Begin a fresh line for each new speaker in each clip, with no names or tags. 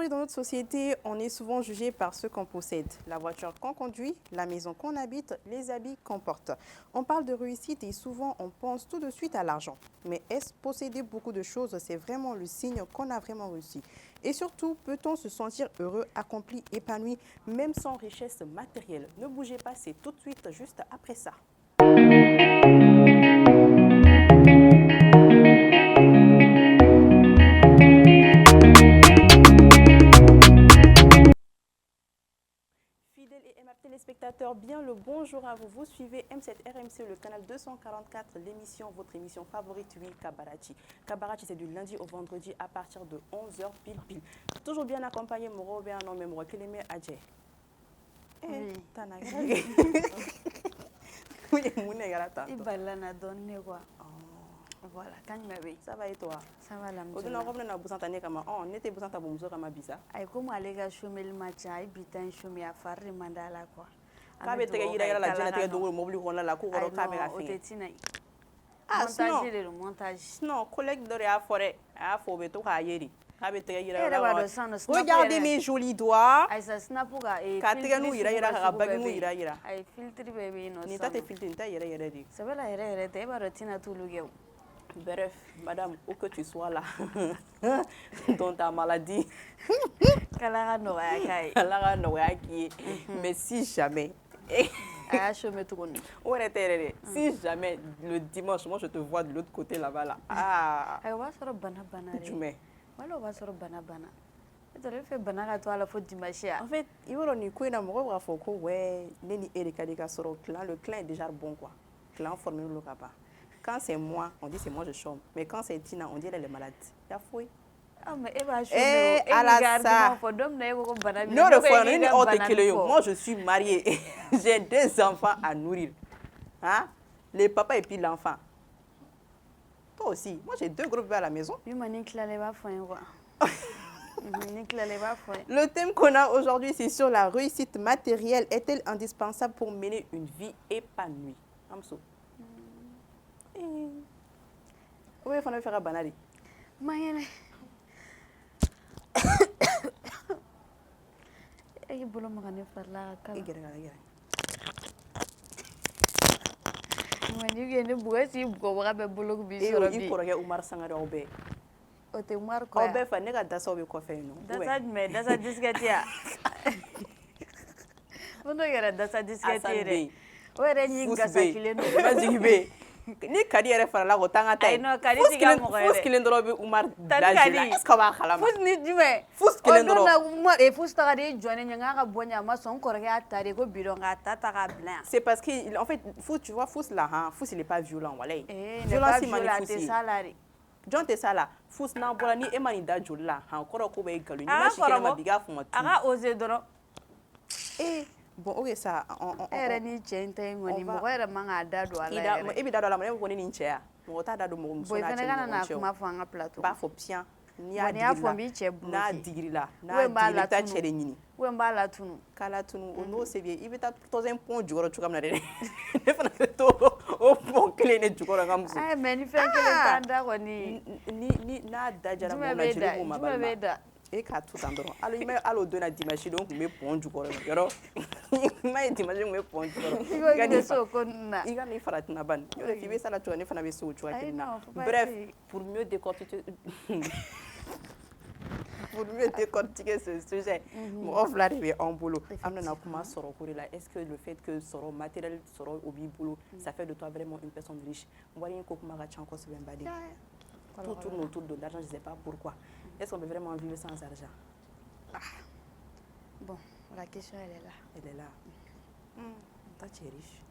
dans notre société, on est souvent jugé par ce qu'on possède. La voiture qu'on conduit, la maison qu'on habite, les habits qu'on porte. On parle de réussite et souvent on pense tout de suite à l'argent. Mais est-ce posséder beaucoup de choses, c'est vraiment le signe qu'on a vraiment réussi? Et surtout, peut-on se sentir heureux, accompli, épanoui, même sans richesse matérielle? Ne bougez pas, c'est tout de suite juste après ça. Fidèles et aimables téléspectateurs, bien le bonjour à vous. Vous suivez M7 RMC, le canal 244, l'émission, votre émission favorite, oui, Kabarachi. Kabarachi, c'est du lundi au vendredi à partir de 11h pile. Toujours bien accompagné, Moro, bien nommé Moro, Keleme Adje.
Oui.
Tanaga. Oui, Mounegara Tanto.
Ibalana donne quoi. Voilà, quand il m'avait.
Ça va et toi?
Ça va la
Au delà de la bousantane comme on était bousanta bomzo comme bisa.
Ay comme aller ga chômer le matin, ay bitan chômer à faire mandala quoi.
Kabe te ira la jana te do mobile ko la ko ro kabe la fin. Ah,
montage le montage.
Non, collègue de la forêt, a faut beto ka yeri. Kabe te ira la.
Regardez
mes jolis doigts.
Ay ça snap ga e.
Ka te nu ira ka bagi nu ira.
Ay filtre bébé no.
Ni ta te filtre ta ira di.
Ça va la ira te ba rotina tout le gars.
Bref, madame, où que tu sois là, dans ta maladie, mais si jamais, si jamais le dimanche, moi je te vois de l'autre côté là-bas là. Ah, tu mets. En fait, il va y avoir le clan est déjà bon quoi. Clan formé le capa. Quand c'est moi, on dit c'est moi je chôme. Mais quand c'est Tina, on dit elle est malade. Il y a fouille.
Ah mais elle va
chômer. Moi je suis mariée. J'ai 2 enfants à nourrir. Hein? Les papas et puis l'enfant. Toi aussi. Moi j'ai 2 gros bébés à la maison. Le thème qu'on a aujourd'hui, c'est sur la réussite matérielle. Est-elle indispensable pour mener une vie épanouie? Amso. Oui, il faut faire un banali.
Mayene. Et bolo magane farla ka.
Igere.
Mani gene buasi go waga be bolo bi soro bi.
E ko Umar Sangare obe.
O te Umar ko.
Obe fa ne ga dasa obe ko fe no.
Dasa disketia. Ondo gara dasa disketia. O re ni gasa kileno.
Mazigbe. Ni kadi yɛrɛ farala ko tanga ta.
No kadi siga mo yɛrɛ.
Fus kelen dɔrɔn bɛ Umar daji la. Est-ce que b'a kalama?
Fus ni jumɛn?
Fus kelen dɔrɔn.
O don na Umar e fus taga de jɔne ɲanga ka bɔ ɲa ma sɔn kɔrɔkɛ a ta de ko bidon ka ta ka bila yan.
C'est parce que en fait Fus tu vois Fus là hein, Fus il est pas violent walayi.
Violence man Fus.
John te sala. Fus na bɔra ni e ma nin da joli la han kɔrɔ ko bɛ nkalon. Ni ma si kɛnɛ ma bi k'a fɔ
a ka oser dɔrɔn.
Bon, ok, ça.
Elle ni cɛ tɛ ŋɔni mɔgɔ yɛrɛ man k'a da don a la yɛrɛ.
E bɛ da don a la mɛ ne ko ni nin cɛ ya. Mɔgɔ t'a da don mɔgɔ muso n'a cɛ ni ɲɔgɔn cɛ.
Bon i fana kana na kuma fɔ an ka plateau.
B'a fɔ piyan.
N'i y'a fɔ n b'i cɛ bloqué.
N'a digirila. N'a digirila i bɛ taa cɛ de ɲini.
Ou n b'a latunu.
K'a latunu o n'o se b'i ye i bɛ taa tɔsɛn pɔn jukɔrɔ cogoya min na dɛ. Ne fana bɛ to o pɔn kelen de jukɔrɔ n ka muso.
Mais ni fɛn kelen t'an da kɔni.
Ni n'a da jara mɔgɔ la jeli b'o ma balima.
Jumɛn bɛ da?
E k'a to tan dɔrɔn. Hali i ma ye hali o don na dimanche don n tun bɛ pɔn jukɔrɔ yɔrɔ. I ma ye dimanche n tun bɛ pɔn jukɔrɔ.
I ko i bɛ se o ko ninnu na.
I ka nin farati na bani. N'o tɛ k'i bɛ s'a la cogoya ne fana bɛ se o cogoya kelen na. Bref, pour mieux décortiquer ce sujet, mɔgɔ fila de bɛ an bolo. An bɛna kuma sɔrɔ ko de la. Est-ce que le fait que sɔrɔ matériel sɔrɔ o b'i bolo, ça fait de toi vraiment une personne riche? Wari in ko kuma ka ca kosɛbɛ n baden. Tout tourne autour de l'argent, je ne sais pas pourquoi. Est-ce qu'on peut vraiment vivre sans argent?
Bon, la question elle est là.
Elle est là. Toi tu es riche.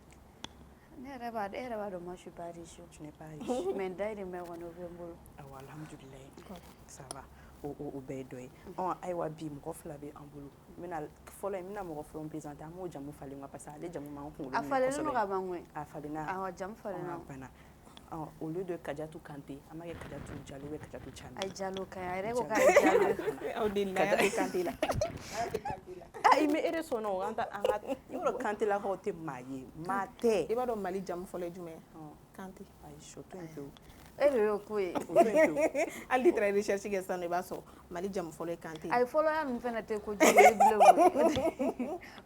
Moi je suis pas riche.
Tu n'es pas riche.
Mais d'ailleurs, mais on est bon.
Alhamdulillah. Ça va. O bɛɛ dɔ ye. Ayiwa bi mɔgɔ fila bɛ an bolo. Fɔlɔ n bɛna mɔgɔ fɔlɔ présenter an b'o jamu falen parce que ale jamu m'an kunkolo minɛ kosɛbɛ.
A falen no ka ban koyi.
A falenna.
Awɔ jamu falenna.
Bana. Au lieu de Kadiatou Kanté, an b'a kɛ Kadiatou Diallo ou Kadiatou Tchani.
Ay Diallo kaɲi a yɛrɛ ko k'a ye Diallo.
Aw de la Kadiatou Kanté la. I mais e de sɔnna o an ka i b'a dɔn Kanté lakaw tɛ maa ye maa tɛ.
I b'a dɔn Mali jamu fɔlɔ ye jumɛn ye?
Kanté. Ayi surtout un peu.
E de y'o ko ye.
Hali tɛ recherche kɛ sisan i b'a sɔrɔ Mali jamu fɔlɔ ye Kante.
A ye fɔlɔya ninnu fana tɛ ko jugu ye bilen o.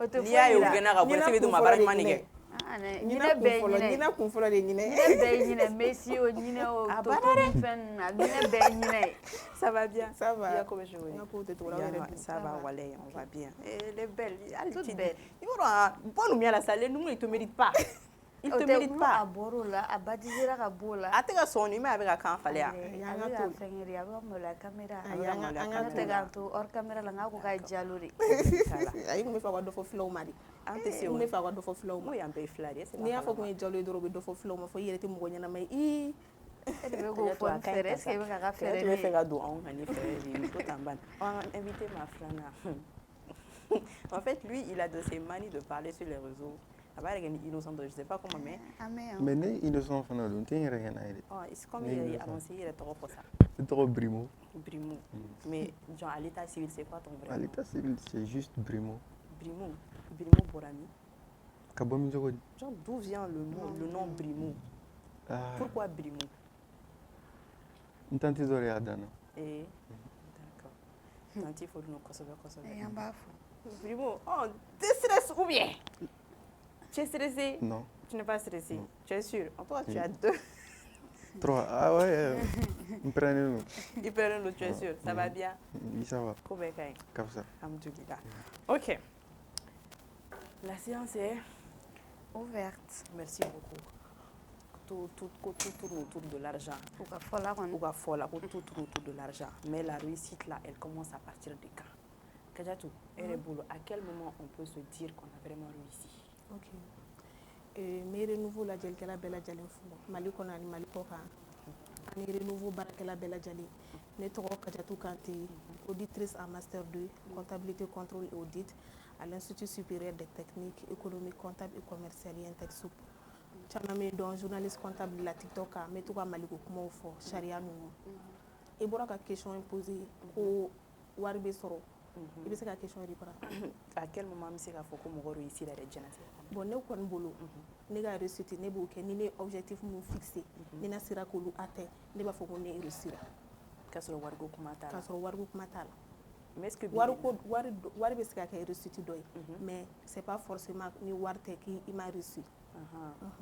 O tɛ foyi yira.
N'i y'a ye u gɛnna ka bɔ i se bɛ to ma baara ɲuman de kɛ.
Ɲinɛ bɛɛ ye ɲinɛ. Ɲinɛ kun fɔlɔ de ye ɲinɛ.
Ɲinɛ bɛɛ ye ɲinɛ. Messi o ɲinɛ o. Toto ni fɛn ninnu na ɲinɛ bɛɛ ye ɲinɛ ye.
Ça va bien.
Ça va.
Yakob joué. Ça va, Walé, on va bien. Elle est belle.
Toute belle.
Il va bon ou la salle, nous il te mérite pas. Il te mérite pas.
A bɔr'o la, a baptisera ka b'o la.
A tɛ ka sɔn nin mais a bɛ ka kan falen yan.
A bɛ ka fɛn yɛrɛ, a bɛ ka maloya caméra. An tɛ k'an to hors caméra la, n k'a ko k'a ye jalo de.
Ayi kun bɛ fɛ ka dɔ fɔ fulaw ma de.
An tɛ se o.
Kun bɛ fɛ ka dɔ fɔ fulaw ma.
N'o y'an bɛɛ ye fila de ye.
N'i y'a fɔ kun ye jalo ye dɔrɔn u bɛ dɔ fɔ fulaw ma fɔ i yɛrɛ tɛ mɔgɔ ɲɛnama ye.
E de bɛ k'o fɔ n fɛrɛ, est-ce que e bɛ k'a ka fɛrɛ
de ye? Tu bɛ fɛ ka don anw kan ni fɛrɛ de ye, ko tan ban. On va inviter ma frère. En fait, lui, il a de ses manies de parler sur les réseaux. A b'a yɛrɛ kɛ ni innocent dɔ, je sais pas comment mais.
Mais ne innocent fana don, n tɛ n yɛrɛ kɛ n'a ye dɛ.
C'est comme il a annoncé, il est tɔgɔ fɔ ça.
Ne tɔgɔ Brimo.
Brimo. Mais genre à l'état civil, c'est quoi ton vrai nom?
À l'état civil, c'est juste Brimo.
Brimo bɔra min?
Ka bɔ min cogo di?
Genre d'où vient le nom Brimo? Pourquoi Brimo?
N tante dɔ de y'a dan na.
D'accord. Tanti fɔ dun kosɛbɛ.
An b'a fɔ.
Brimo, t'es stressé ou bien? Tu es stressé?
Non.
Tu n'es pas stressé? Non. Tu es sûr? En toi, tu as 2.
3. Ah ouais. Il prennent
l'autre, tu es sûr? Ça va bien?
Oui, ça va.
Comment est-ce
comme ça.
Alhamdoulilah. Ok. La séance est
ouverte.
Merci beaucoup. Tout tourne autour de l'argent.
Ou ka fɔ la kɔni.
Tout tourne autour de l'argent. Mais la réussite là, elle commence à partir de quand? Kadiatou, à quel moment on peut se dire qu'on a vraiment réussi?
Ok. Mais renouveau la jɛlikɛla bɛɛ lajɛlen fo Mali kɔnɔ ani Mali kɔ kan ani renouveau baarakɛla bɛɛ lajɛlen ne tɔgɔ Kadiatou Kanté, auditrice en master 2 comptabilité contrôle et audit à l'Institut supérieur des techniques économiques comptables et commerciales INTECSUP. Caman bɛ dɔn journaliste comptable la TikTok kan n bɛ to ka Maliko kumaw fɔ sariya ninnu. I bɔra ka question poser ko wari bɛ sɔrɔ. I bɛ se ka question répondre.
À quel moment bɛ se k'a fɔ ko mɔgɔ réussir yɛrɛ diɲɛnatigɛ?
Bon ne kɔni bolo ne ka réussite ne b'o kɛ ni ne objectif mun fixé ni na sera k'olu atteint ne b'a fɔ ko ne réussira.
K'a sɔrɔ wariko kuma t'a la.
K'a sɔrɔ wariko kuma t'a la.
Mais est-ce que
wari bɛ se ka kɛ réussite dɔ ye mais c'est pas forcément ni wari tɛ k'i ma réussir.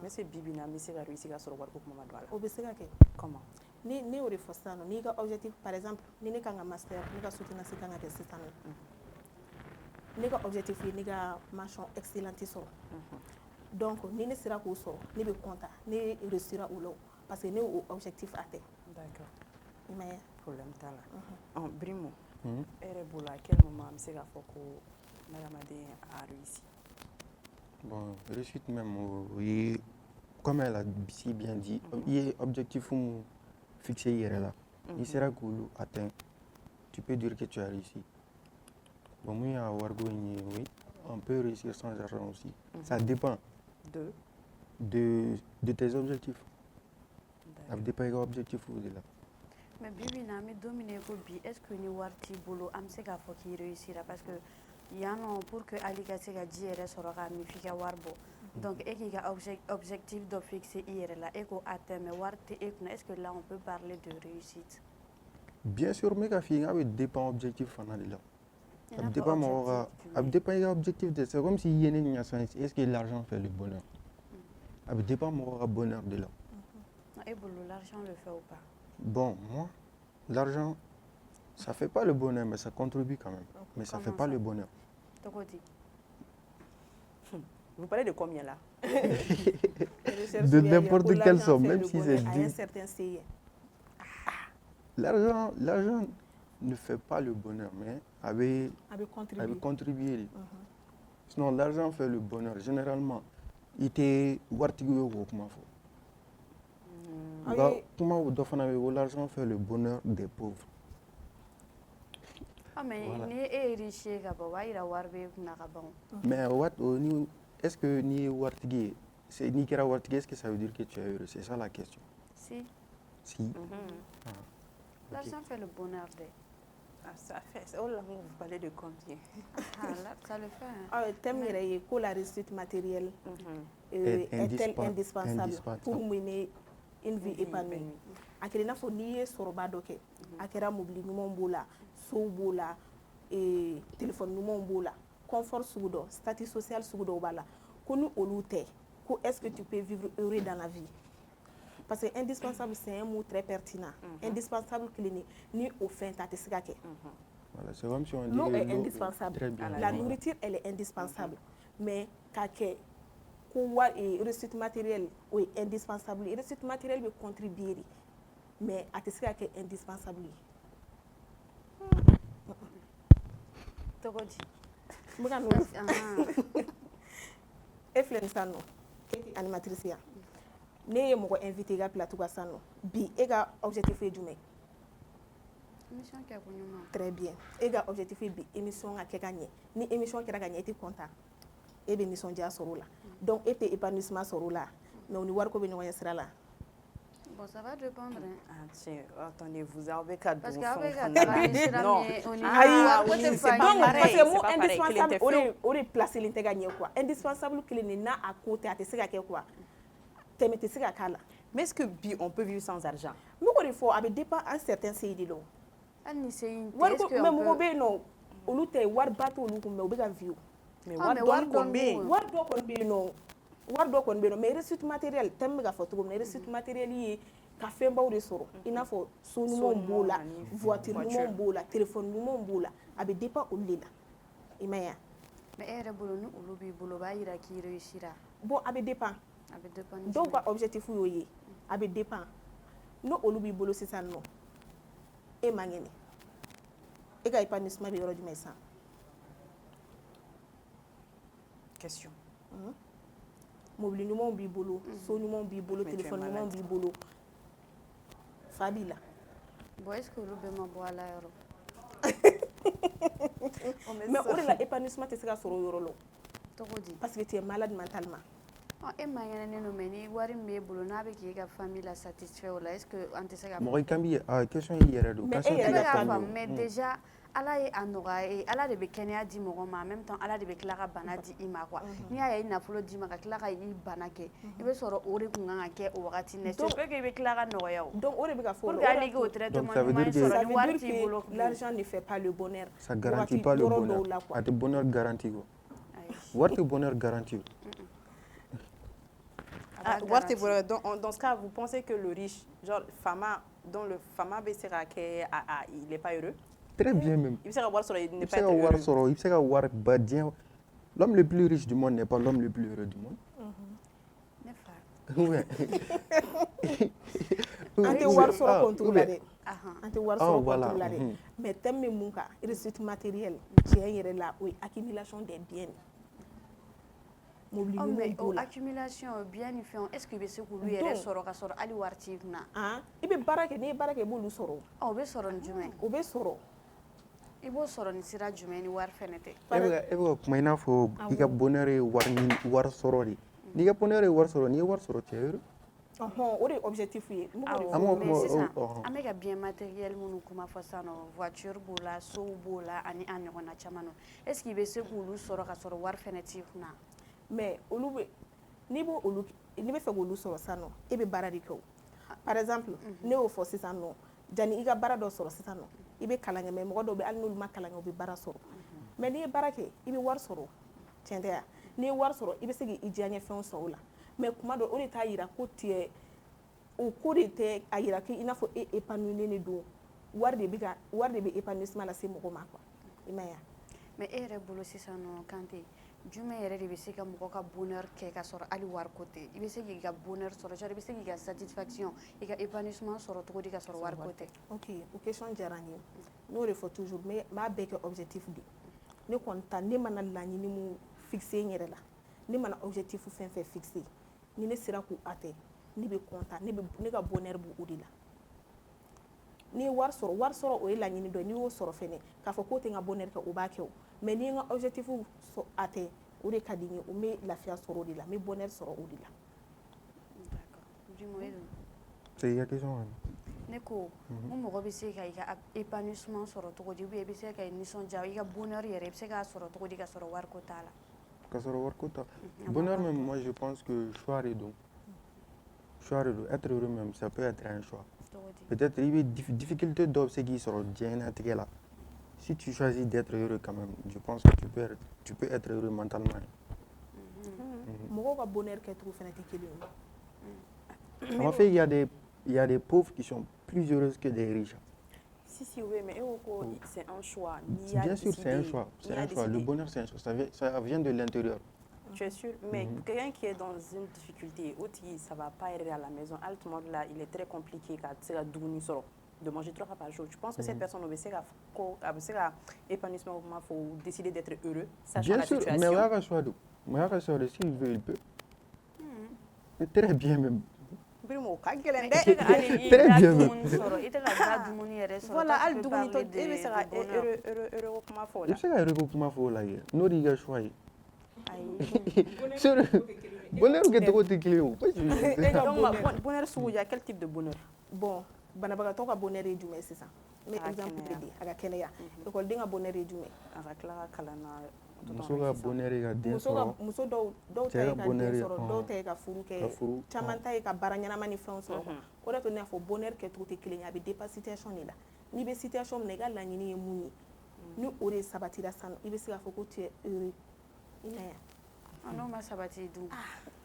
Mais est-ce que bibi na bɛ se ka réussir k'a sɔrɔ wariko kuma ma don a la?
O bɛ se ka kɛ.
Comment?
Ne y'o de fɔ sisan nɔ n'i ka objectif par exemple ni ne kan ka master ne ka soutenance kan ka kɛ sisan nɔ. Ne ka objectif ye ne ka mention excellente sɔrɔ. Donc ni ne sera k'o sɔrɔ ne bɛ content ne réussira o la parce que ne y'o objectif atteint.
D'accord.
I m'a ye?
Problème t'a la. Brimo, e yɛrɛ bolo à quel moment an bɛ se k'a fɔ ko n'adamaden a réussi?
Bon, réussite même, oui, comme elle a si bien dit, il y a objectif fixé hier là. Il sera cool atteint. Tu peux dire que tu as réussi. Bon, moi, à Wargo, oui, on peut réussir sans argent aussi. Ça dépend de tes objectifs. Ça dépend de tes objectifs au-delà.
Mais bibi na mi dominer ko bi est-ce que ni wari t'i bolo an bɛ se k'a fɔ k'i réussira parce que yan nɔ pour que ali ka se ka ji yɛrɛ sɔrɔ k'a min f'i ka wari bɔ donc e k'i ka objectif dɔ fixer i yɛrɛ la e k'o atteint mais wari tɛ e kunna est-ce que là on peut parler de réussite?
Bien sûr mais ka f'i ka dépend objectif fana de la. Ça dépend mɔgɔ ka a bɛ dépend i ka objectif de c'est comme si i ye ne ɲa san est-ce que l'argent fait le bonheur? A bɛ dépend mɔgɔ ka bonheur de la.
E bolo l'argent le fait ou pas?
Bon, moi, l'argent, ça ne fait pas le bonheur, mais ça contribue quand même. Mais ça ne fait pas le bonheur.
Vous parlez de combien là?
De n'importe quelle somme, même si c'est 10. L'argent ne fait pas le bonheur, mais avait contribué. Sinon, l'argent fait le bonheur. Généralement, il était l'argent fait le bonheur des pauvres.
Mais
est-ce que ni wartigi, c'est ni kera wartigi, est-ce que ça veut dire que tu es heureux? C'est ça la question.
Si.
Si.
L'argent fait le bonheur des.
Ça fait. Oh là, vous parlez de combien?
Là, ça le fait.
Le thème est que la réussite matérielle est-elle indispensable pour mener une vie épanouie? a kɛra i n'a fɔ n'i ye sɔrɔba dɔ kɛ a kɛra mobili ɲumanw b'o la sow b'o la téléphone ɲumanw b'o la confort sugu dɔ statut social sugu dɔw b'a la ko ni olu tɛ ko est-ce que tu peux vivre heureux dans la vie parce que indispensable c'est un mot très pertinent indispensable kelen ni o fɛn tɛ a tɛ se ka kɛ
Voilà, c'est comme si on dit
l'eau est
l'eau-
indispensable
Très bien.
la nourriture elle est indispensable mais k'a kɛ ko ressource matérielle o ye indispensable ye ressource matérielle bɛ contribuer de mais a tɛ se ka kɛ indispensable ye
Togo di?
n bɛ ka n'o e filɛ nin sisan nɔ e tɛ animatrice ye ne ye mɔgɔ invité i ka plateau kan sisan nɔ bi e ka objectif ye jumɛn ye
Émission kɛ ko ɲuman.
très bien e ka objectif ye bi émission ka kɛ ka ɲɛ ni émission kɛra ka ɲɛ e tɛ content e bɛ nisɔndiya sɔrɔ o la donc e tɛ épanouissement sɔrɔ o la mais o ni wariko bɛ ɲɔgɔn ɲɛ sira la
Bon, ça va dépendre. Hein.
Ah, tiens, attendez, vous avez qu'à
Parce
vous
qu'avec
fondre.
non.
Ah, oui,
c'est
c'est
pas
pas
donc
pareil,
parce que
c'est
mo
pas pareil.
indispensable
Kelen tɛ
o de placer len tɛ ka ɲɛ quoi indispensable kelen nin n'a a ko tɛ a tɛ se ka kɛ quoi tɛmɛ tɛ se ka k'a la
Mais est-ce que bi, on peut vivre sans argent?
n bɛ k'o de fɔ a bɛ dépend un certain seuil de la o.
Hali ni se in tɛ,
wariko
est-ce que
mais
on
mɔgɔ bɛ
peut...
yen nɔ olu tɛ wariba t'olu kun mais u bɛ ka vie o.
Mais
Ah, mais
wari
wari
dɔɔni kɔni bɛ yen.
dɔɔni
wari dɔ kɔni bɛ yen nɔ wari dɔ kɔni bɛ yen nɔ mais ressource matérielle thème bɛ ka fɔ cogo min na ressource matérielle ye ka fɛnbaw de sɔrɔ i n'a fɔ so ɲumanw b'o la
ani
voiture ɲumanw b'o la téléphone ɲumanw b'o la a bɛ dépend olu de la i ma ye wa
Mais e yɛrɛ bolo ni olu b'i bolo o b'a yira k'i réussira.
bon a bɛ dépend
A bɛ dépend ni
dɔw
jumɛn
ka objectif y'o ye a bɛ dépend n'o olu b'i bolo sisan nɔ e ma ŋɛnɛ e ka épanouissement bɛ yɔrɔ jumɛn sisan
Question.
mobili ɲumanw b'i bolo so ɲumanw b'i bolo
Mais tu es
téléphone ɲumanw
malade.
b'i bolo fa b'i la
Bon, est-ce que olu bɛɛ ma bɔ a la yɔrɔ?
mais o de la épanouissement tɛ se ka sɔrɔ o yɔrɔ la o.
Togo di?
parce que tu es malade mentalement
E ma ɲɛnɛnen don mais ni wari min b'e bolo n'a bɛ k'e ka famille la satisfait o la est-ce que an tɛ se ka...
mɔgɔ i kan b'i question y'i yɛrɛ don
Mais
question
e
Ne
tɛ
bɛ
ka
k'a
faamu
faamu mais déjà ala ye a nɔgɔya e ala de bɛ kɛnɛya di mɔgɔ ma en même temps ala de bɛ tila ka bana di i ma quoi n'i y'a ye i nafolo d'i ma ka tila ka i bana kɛ i bɛ sɔrɔ o de kun kan ka kɛ o wagati nɛ c'est peu que i bɛ tila ka nɔgɔya o
donc o de bɛ ka fɔ
pour
o
que
la, o de
hali
y'a
k'o
to-
traitement
ça veut
ɲuman
dire que-
sɔrɔ
ça
ni
veut
wari
dire
t'i bolo
que l'argent ne fait pas le bonheur
ça garantit pas le
yɔrɔ dɔw
bonheur
la quoi
a tɛ bonheur garanti quoi
Ayi.
wari tɛ bonheur garanti o.
A
Ah,
b'a
wari tɛ
garanti.
bolo. Dans ce cas, vous pensez que le riche, genre Fama, dont le Fama bɛ se ka kɛ, il n'est pas heureux?
très bien même
Il bɛ se ka wari sɔrɔ, il
i
n'est
bɛ
pas
se ka wari
heureux.
sɔrɔ i bɛ se ka wari ba diɲɛ l'homme le plus riche du monde n'est pas l'homme le plus heureux du monde.
Ne fa.
Ouais.
an tɛ wari sɔrɔ
Ah,
compte la dɛ
Ahan.
an tɛ wari
Ah,
sɔrɔ
voilà,
compte la dɛ mais thème bɛ mun kan réussite matérielle tiɲɛ yɛrɛ la o ye accumulation des biens mobili
Oh,
ɲumanw
mais
b'o
o
la
accumulation bien ni fɛnw est-ce que i bɛ se k'olu yɛrɛ
Donc-
sɔrɔ ka sɔrɔ hali wari t'i kunna
han i bɛ baara kɛ n'i ye baara kɛ i b'olu sɔrɔ
o bɛ sɔrɔ ni jumɛn
o bɛ sɔrɔ
i b'o sɔrɔ ni sira jumɛn ni wari fɛnɛ tɛ
e bɛ ka kuma i n'a fɔ i ka bonheur ye wari sɔrɔ de n'i ka bonheur ye wari sɔrɔ n'i ye wari sɔrɔ tu es heureux.
ɔhɔn o de ye objectif ye n b'o de
Awɔ,
fɔ
An b'o
mais
kuma
sisan
ɔhɔn.
an bɛ ka bien matériel minnu kuma fɔ sisan nɔ voiture b'o la sow b'o la ani a ɲɔgɔnna caman nɔ est ce que i bɛ se k'olu sɔrɔ ka sɔrɔ wari fɛnɛ t'i kunna
mais olu bɛ n'i b'o olu n'i bɛ fɛ k'olu sɔrɔ sisan nɔ e bɛ baara de kɛ o par exemple ne y'o fɔ sisan nɔ jani i ka baara dɔ sɔrɔ sisan nɔ i bɛ kalan kɛ mais mɔgɔ dɔw bɛ hali n'olu ma kalan kɛ u bɛ baara sɔrɔ mais n'i ye baara kɛ i bɛ wari sɔrɔ tiɲɛ tɛ wa n'i ye wari sɔrɔ i bɛ se k'i diyaɲɛfɛnw sɔrɔ o la mais kuma dɔ o de t'a yira ko tigɛ o ko de tɛ a yira k'i n'a fɔ e épanouilen de don wari de bɛ épanouissement lase mɔgɔ ma quoi i ma ye wa.
mais e yɛrɛ bolo sisan nɔ kante jumɛn yɛrɛ de bɛ se ka mɔgɔ ka bonheur kɛ ka sɔrɔ hali wari ko tɛ i bɛ se k'i ka bonheur sɔrɔ genre i bɛ se k'i ka satisfaction i ka épanouissement sɔrɔ cogo di ka sɔrɔ wari ko tɛ
ok o question diyara n ye n y'o de fɔ toujours n b'a bɛɛ kɛ objectif de ne kɔni ta ne mana laɲini mun fixe n yɛrɛ la ne mana objectif fɛn fɛn fixe ni ne sera k'o atteindre ne bɛ content ne ka bonheur b'o o de la n'i ye wari sɔrɔ o ye laɲini dɔ ye n'i y'o sɔrɔ fɛnɛ k'a fɔ k'o tɛ n ka bonheur kɛ o b'a kɛ o mais ni n ka objectif atteindre o de ka di n ye o n bɛ lafiya sɔrɔ o de la n bɛ bonheur sɔrɔ o de la.
d'accord dis-moi Edu.
c'est la question hein?
ne ko mun mɔgɔ bɛ se ka i ka épanouissement sɔrɔ cogo di ou bien i bɛ se ka i nisɔndiya i ka bonheur yɛrɛ i bɛ se k'a sɔrɔ cogo di ka sɔrɔ wari ko t'a la
ka sɔrɔ wari ko t'a bonheur même moi je pense que choix de don être heureux même ça peut être un choix
to
Peut-être il y a des difficultés d'obséquier sur le là. Si tu choisis d'être heureux quand même, je pense que tu peux être heureux mentalement.
Mɔgɔw ka bonheur kɛcogo fɛnɛ tɛ kelen ye.
En fait, il y a des pauvres qui sont plus heureux que des riches.
Si, oui, mais c'est un choix.
Bien sûr, c'est un choix. C'est un choix. Le bonheur, c'est un choix. Ça vient de l'intérieur.
Tu es sûr? Mais quelqu'un qui est dans une difficulté, ça ne va pas aller à la maison. Tout le monde là, il est très compliqué de manger 3 fois par jour. Tu penses que cette personne va épanouissement, il faut décider d'être heureux, sachant
bien
la
sûr,
situation.
Mais il y a un choix. S'il veut, il peut. Très bien même.
Très bien même.
Voilà, al dumuni to e be se ka heureux kuma fɔ la.
I bɛ se ka heureux kuma fɔ o la yɛrɛ n'o de y'i ka choix ye. Bonheur kɛcogo tɛ kelen ye o.
Donc bonheur sugu ja quel type de bonheur?
Bon, banabagatɔ ka bonheur ye jumɛn sisan? N bɛ exemple de di a ka kɛnɛya. École den ka bonheur ye jumɛn?
A ka tila ka kalan na.
Muso ka bonheur ye ka den sɔrɔ.
Muso dɔw ta ye ka den sɔrɔ, dɔw ta ye ka furu kɛ, caman ta ye ka baara ɲɛnama ni fɛnw sɔrɔ. O de to ne y'a fɔ bonheur kɛcogo tɛ kelen ye, a bɛ dépend situation de la. N'i bɛ situation min na i ka laɲini ye mun ye, ni o de sabatira sisan i bɛ se k'a fɔ ko tu es heureux. I na yan.
N'o ma sabati dun.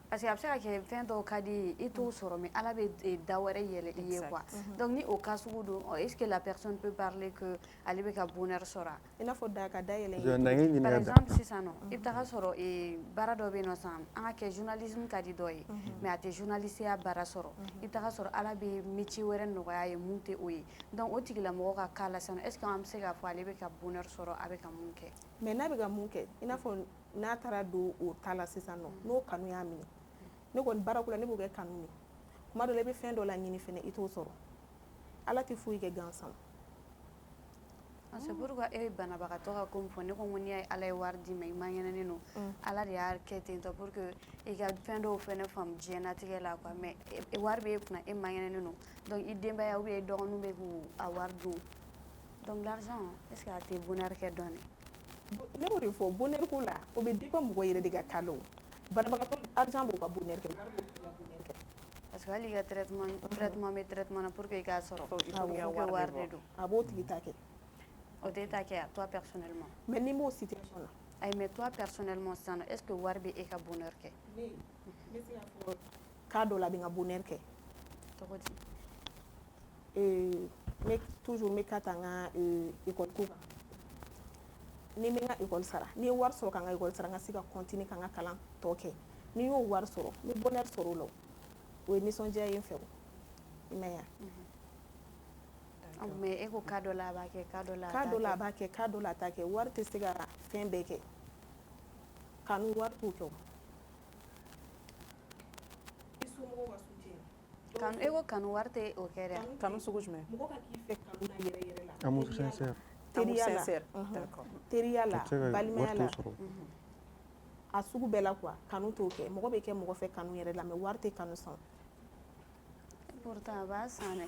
Parce que a bɛ se ka kɛ fɛn dɔw ka di ye i t'o sɔrɔ mais Ala bɛ da wɛrɛ yɛlɛ i ye quoi. Donc ni o cas sugu don, est-ce que la personne peut parler que ale bɛ ka bonheur sɔrɔ?
I n'a fɔ da ka da yɛlɛ.
Par exemple sisan nɔ i bɛ taga sɔrɔ baara dɔ bɛ yen nɔ sisan an ka kɛ journalisme ka di dɔ ye mais a tɛ journalisteya baara sɔrɔ. I bɛ taga sɔrɔ Ala bɛ métier wɛrɛ nɔgɔya ye mun tɛ o ye. Donc o tigilamɔgɔ ka cas la sisan est-ce que an bɛ se k'a fɔ ale bɛ ka bonheur sɔrɔ a bɛ ka mun kɛ?
Mais n'a bɛ ka mun kɛ i n'a fɔ n'a taara don o ta la sisan nɔ n'o kanu y'a minɛ ne kɔni baara ko la ne b'o kɛ kanu de kuma dɔ la i bɛ fɛn dɔ laɲini fɛnɛ i t'o sɔrɔ Ala tɛ foyi kɛ gansan.
C'est pourquoi e banabagatɔ ka ko min fɔ ne ko n'i y'a ye Ala ye wari d'i ma i man ŋɛnɛnen don Ala de y'a kɛ ten tɔ pour que i ka fɛn dɔw fɛnɛ faamu diɲɛlatigɛ la quoi mais wari b'e kunna e man ŋɛnɛnen don donc i denbaya ou bien i dɔgɔninw bɛ k'u a wari dun donc l'argent est-ce que a tɛ bonheur kɛ dɔɔni?
Ne b'o de fɔ bonheur ko la o bɛ dépend mɔgɔ yɛrɛ de ka cas la o banabagatɔ argent b'o ka bonheur kɛ wari b'o ka bonheur kɛ.
Parce que hali i ka traitement bɛ traitement na pour que i k'a sɔrɔ il faut que wari de don.
A b'o tigi ta kɛ.
O tɛ ta kɛ toi personnellement.
Mais ni m'o situation na.
Ayi mais toi personnellement sisan est-ce que wari bɛ e ka bonheur kɛ?
Ne bɛ se k'a fɔ cas dɔ la a bɛ n ka bonheur kɛ.
Cogo
di? Toujours n bɛ ka ta n ka école ko kan. Ni n bɛ n ka école sara ni n ye wari sɔrɔ ka n ka école sara n ka se ka continuer ka n ka kalan tɔ kɛ ni n y'o wari sɔrɔ n bɛ bonheur sɔrɔ o la o ye nisɔndiya ye n fɛ o. I ma ye wa?
Mais e ko cas dɔ la a b'a kɛ cas dɔ la
a b'a kɛ cas dɔ la a t'a kɛ wari tɛ se ka fɛn bɛɛ kɛ kanu wari t'o kɛ o. I somɔgɔw ka soutien.
Kanu e ko kanu wari tɛ o kɛ dɛ.
Kanu sugu jumɛn?
Mɔgɔ ka k'i fɛ kanu na yɛrɛ yɛrɛ la.
Amour sincère.
Teriya la
D'accord.
teriya la balimaya la
wari t'o sɔrɔ.
a sugu bɛɛ la quoi kanu t'o kɛ mɔgɔ bɛ kɛ mɔgɔ fɛ kanu yɛrɛ la mais wari tɛ kanu san.
Pourtant a b'a san dɛ.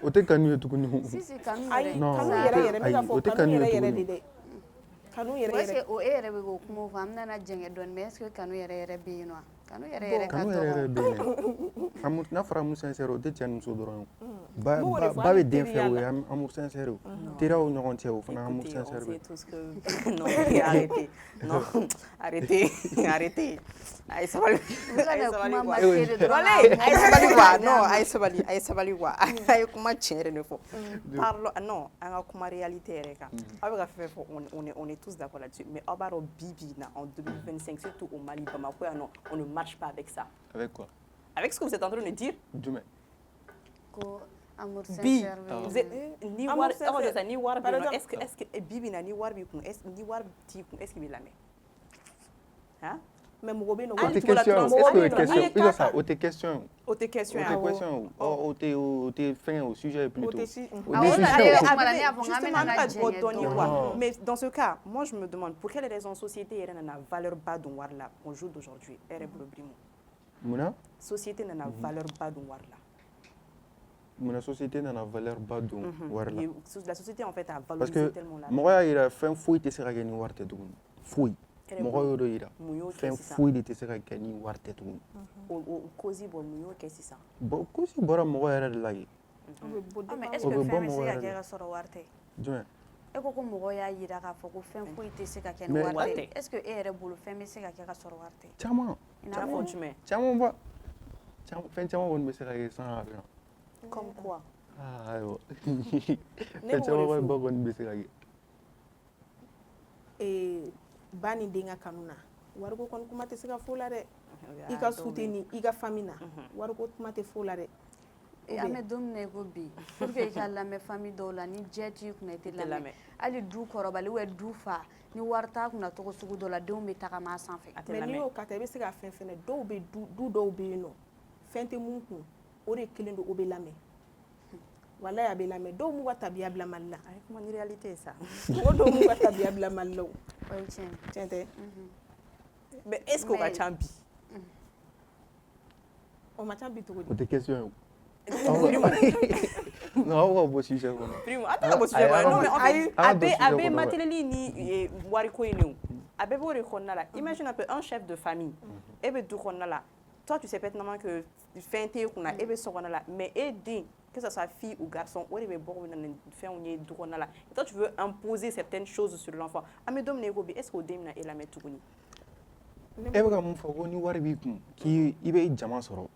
O tɛ kanu ye tuguni.
Si kanu
Ayi
yɛrɛ.
kanu yɛrɛ n bɛ ka fɔ kanu yɛrɛ yɛrɛ de dɛ. Kanu yɛrɛ
Est-ce
yɛrɛ.
que o e yɛrɛ bɛ k'o kuma fɔ an bɛna jɛngɛ dɔɔni mais est-ce que kanu yɛrɛ yɛrɛ bɛ yen nɔ? Kanu yɛrɛ yɛrɛ ka
Kanu yɛrɛ
dɔgɔ.
bɛ yen dɛ. Amour n'a fɔra amour sincère o tɛ cɛ ni muso dɔrɔn ye. Ba
M'o de fɔ,
bɛ
hali
den fɛ
teriya
o
la.
ye amour sincère o. Teriyaw ni ɲɔgɔn cɛ o fana amour
Écoutez,
sincère
on
bɛ.
sait tous que... Non, arrêtez. Non, arrêtez. Arrêtez. Aïe, ça va lui... Aïe, ça va lui quoi. Voilà, aïe, ça va lui quoi. Non, aïe, ça va lui quoi. Aïe, comment tiens le faux. Parlons... Non, on a comme réalité, Erika. On est tous d'accord là-dessus. Mais au bar au Bibi, en 2025, surtout au Mali, Bamako, non, on ne marche pas avec ça.
Avec quoi?
Avec ce que vous êtes en train de dire?
Jumɛn?
Ko amour
Bi,
sincère bɛ
vous
yen.
êtes ni
Amour
war
sincère.
ni war
Par
bi
exemple-
est-ce que Bibi na ni war bi kun est ni war ti kun est-ce que bi lamɛ? Hein?
Mais mɔgɔ bɛ yen nɔ
O
wari
tɛ
Hali
question
la
est-ce que o ye
trans-
question
Hali
i ka sa o tɛ question
O tɛ question
o
ye.
tɛ question o tɛ fɛn o sujet
o
plutôt.
tɛ si.
O
Ah,
tɛ
on a-
sujet o.
Voilà, ne y'a fɔ n k'an
Justement,
bɛna
pas
jɛngɛ
de donner
dɔɔni.
quoi.
Non.
Mais dans ce cas, moi je me demande pour quelle raison société yɛrɛ nana valeur ba don wari la au jour d'aujourd'hui. Ɛrɛ bolo bi mun?
Munna
Société nana valeur ba don wari la.
munna société nana valeur ba don wari la.
La société en fait a
Parce que
valorisé tellement la.
mɔgɔ y'a yira fɛn foyi tɛ se ka kɛ ni wari tɛ tuguni foyi. mɔgɔ y'o dɔ yira
mun y'o kɛ
fɛn
sisan
foyi de tɛ se ka kɛ ni wari tɛ tuguni
o cause bɔ mun y'o kɛ sisan
bon kosi bɔra mɔgɔ yɛrɛ de la ye
mais est-ce
O
que
bɛ bɔ
fɛn bɛ
mɔgɔ
se ka
yɛrɛ
kɛ
de.
ka sɔrɔ wari tɛ
jumɛn
e ko ko mɔgɔ y'a yira k'a fɔ ko fɛn foyi tɛ se ka kɛ ni
Mais-
wari tɛ est ce que e yɛrɛ bolo fɛn bɛ se ka kɛ ka sɔrɔ wari tɛ
caman
i
n'a
n'a
fɔ
fɔ
jumɛn
caman ba fɛn caman kɔni bɛ se ka kɛ sans argent
comme quoi
ayiwa
Ne
fɛn
b'o
caman
de
ba
fɔ.
kɔni bɛ se ka kɛ
ba ni den ka kanu na wariko kɔni kuma tɛ se ka fɔ la dɛ i
Ah,
ka
donc,
soutenir i ka famille na wariko kuma tɛ fɔ la dɛ
an bɛ don min na i ko bi pour que i ka lamɛn famille dɔw la ni jɛ t'i kunna i tɛ lamɛn
lamɛn.
hali du kɔrɔbali du fa ni wari t'a kunna cogo sugu dɔ la denw bɛ tagama a sanfɛ
a tɛ
mais n'i
lamɛn
y'o ka ta i bɛ se ka fɛn fɛnɛ dɔw bɛ du dɔw bɛ yen nɔ fɛn tɛ mun kun o de kelen don o bɛ lamɛn walayi a bɛ lamɛn dɔw m'u ka tabiya bila mali la
a ye kuma ni réalité ye sa
mɔgɔ dɔw m'u ka tabiya bila mali la o
o ye tiɲɛ ye.
tiɲɛ tɛ
mais est ce que o ka
Mais-
ca bi
o ma ca bi cogo
o
di
tɛ question ye non aw ka bɔ sujet kɔnɔ
primo a tɛ ka bɔ sujet
a-
kɔnɔ non mais en
ayi,
fait
a
a
ka
bɛ
don
a
sujet
bɛ
kɔnɔ,
matériel ni wariko in de o a bɛɛ b'o de kɔnɔna la imagine un peu un chef de famille e bɛ du kɔnɔna la toi tu sais pertinemment que fɛn t'e kunna e bɛ so kɔnɔ la mais e den que ça soit fille ou garçon o de bɛ bɔ na nin fɛnw ye du kɔnɔna la et toi tu veux imposer certaines choses sur l'enfant an bɛ don min na i ko bi est ce que o den bɛna e lamɛn tuguni
e bɛ ka mun fɔ ko ni wari b'i kun k'i bɛ jama sɔrɔ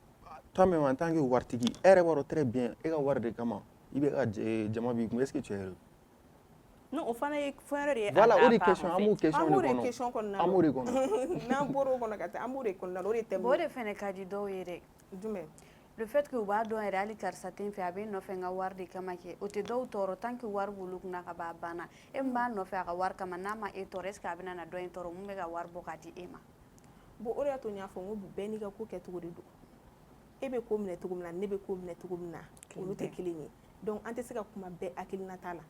toi même en tant que waritigi e yɛrɛ b'a dɔn très bien e ka wari de kama i bɛ ka jama b'i kun est ce que tu es heureux
non o fana ye fɛn wɛrɛ de ye
voilà o de
part,
question
en
an
fait.
b'o question
an
de
b'o de
kɔnɔ
question kɔnɔna
an b'o de kɔnɔ
n'an bɔra o kɔnɔ ka taa an b'o de kɔnɔna la o de tɛ
bon o de fɛnɛ ka di dɔw ye dɛ
jumɛn
le fait que u b'a dɔn yɛrɛ hali karisa tɛ n fɛ a bɛ n nɔfɛ n ka wari de kama kɛ o tɛ dɔw tɔɔrɔ tant que wari b'olu kunna ka ban a banna e min b'a nɔfɛ a ka wari kama n'a ma e tɔɔrɔ est ce que a bɛna na dɔ in tɔɔrɔ mun bɛ ka wari bɔ k'a di e ma
bon o de y'a to n y'a fɔ n ko bɛɛ n'i ka ko kɛcogo de don e bɛ ko minɛ cogo min na ne bɛ ko minɛ cogo min na olu tɛ kelen ye donc an tɛ se ka kuma bɛɛ hakilina t'a la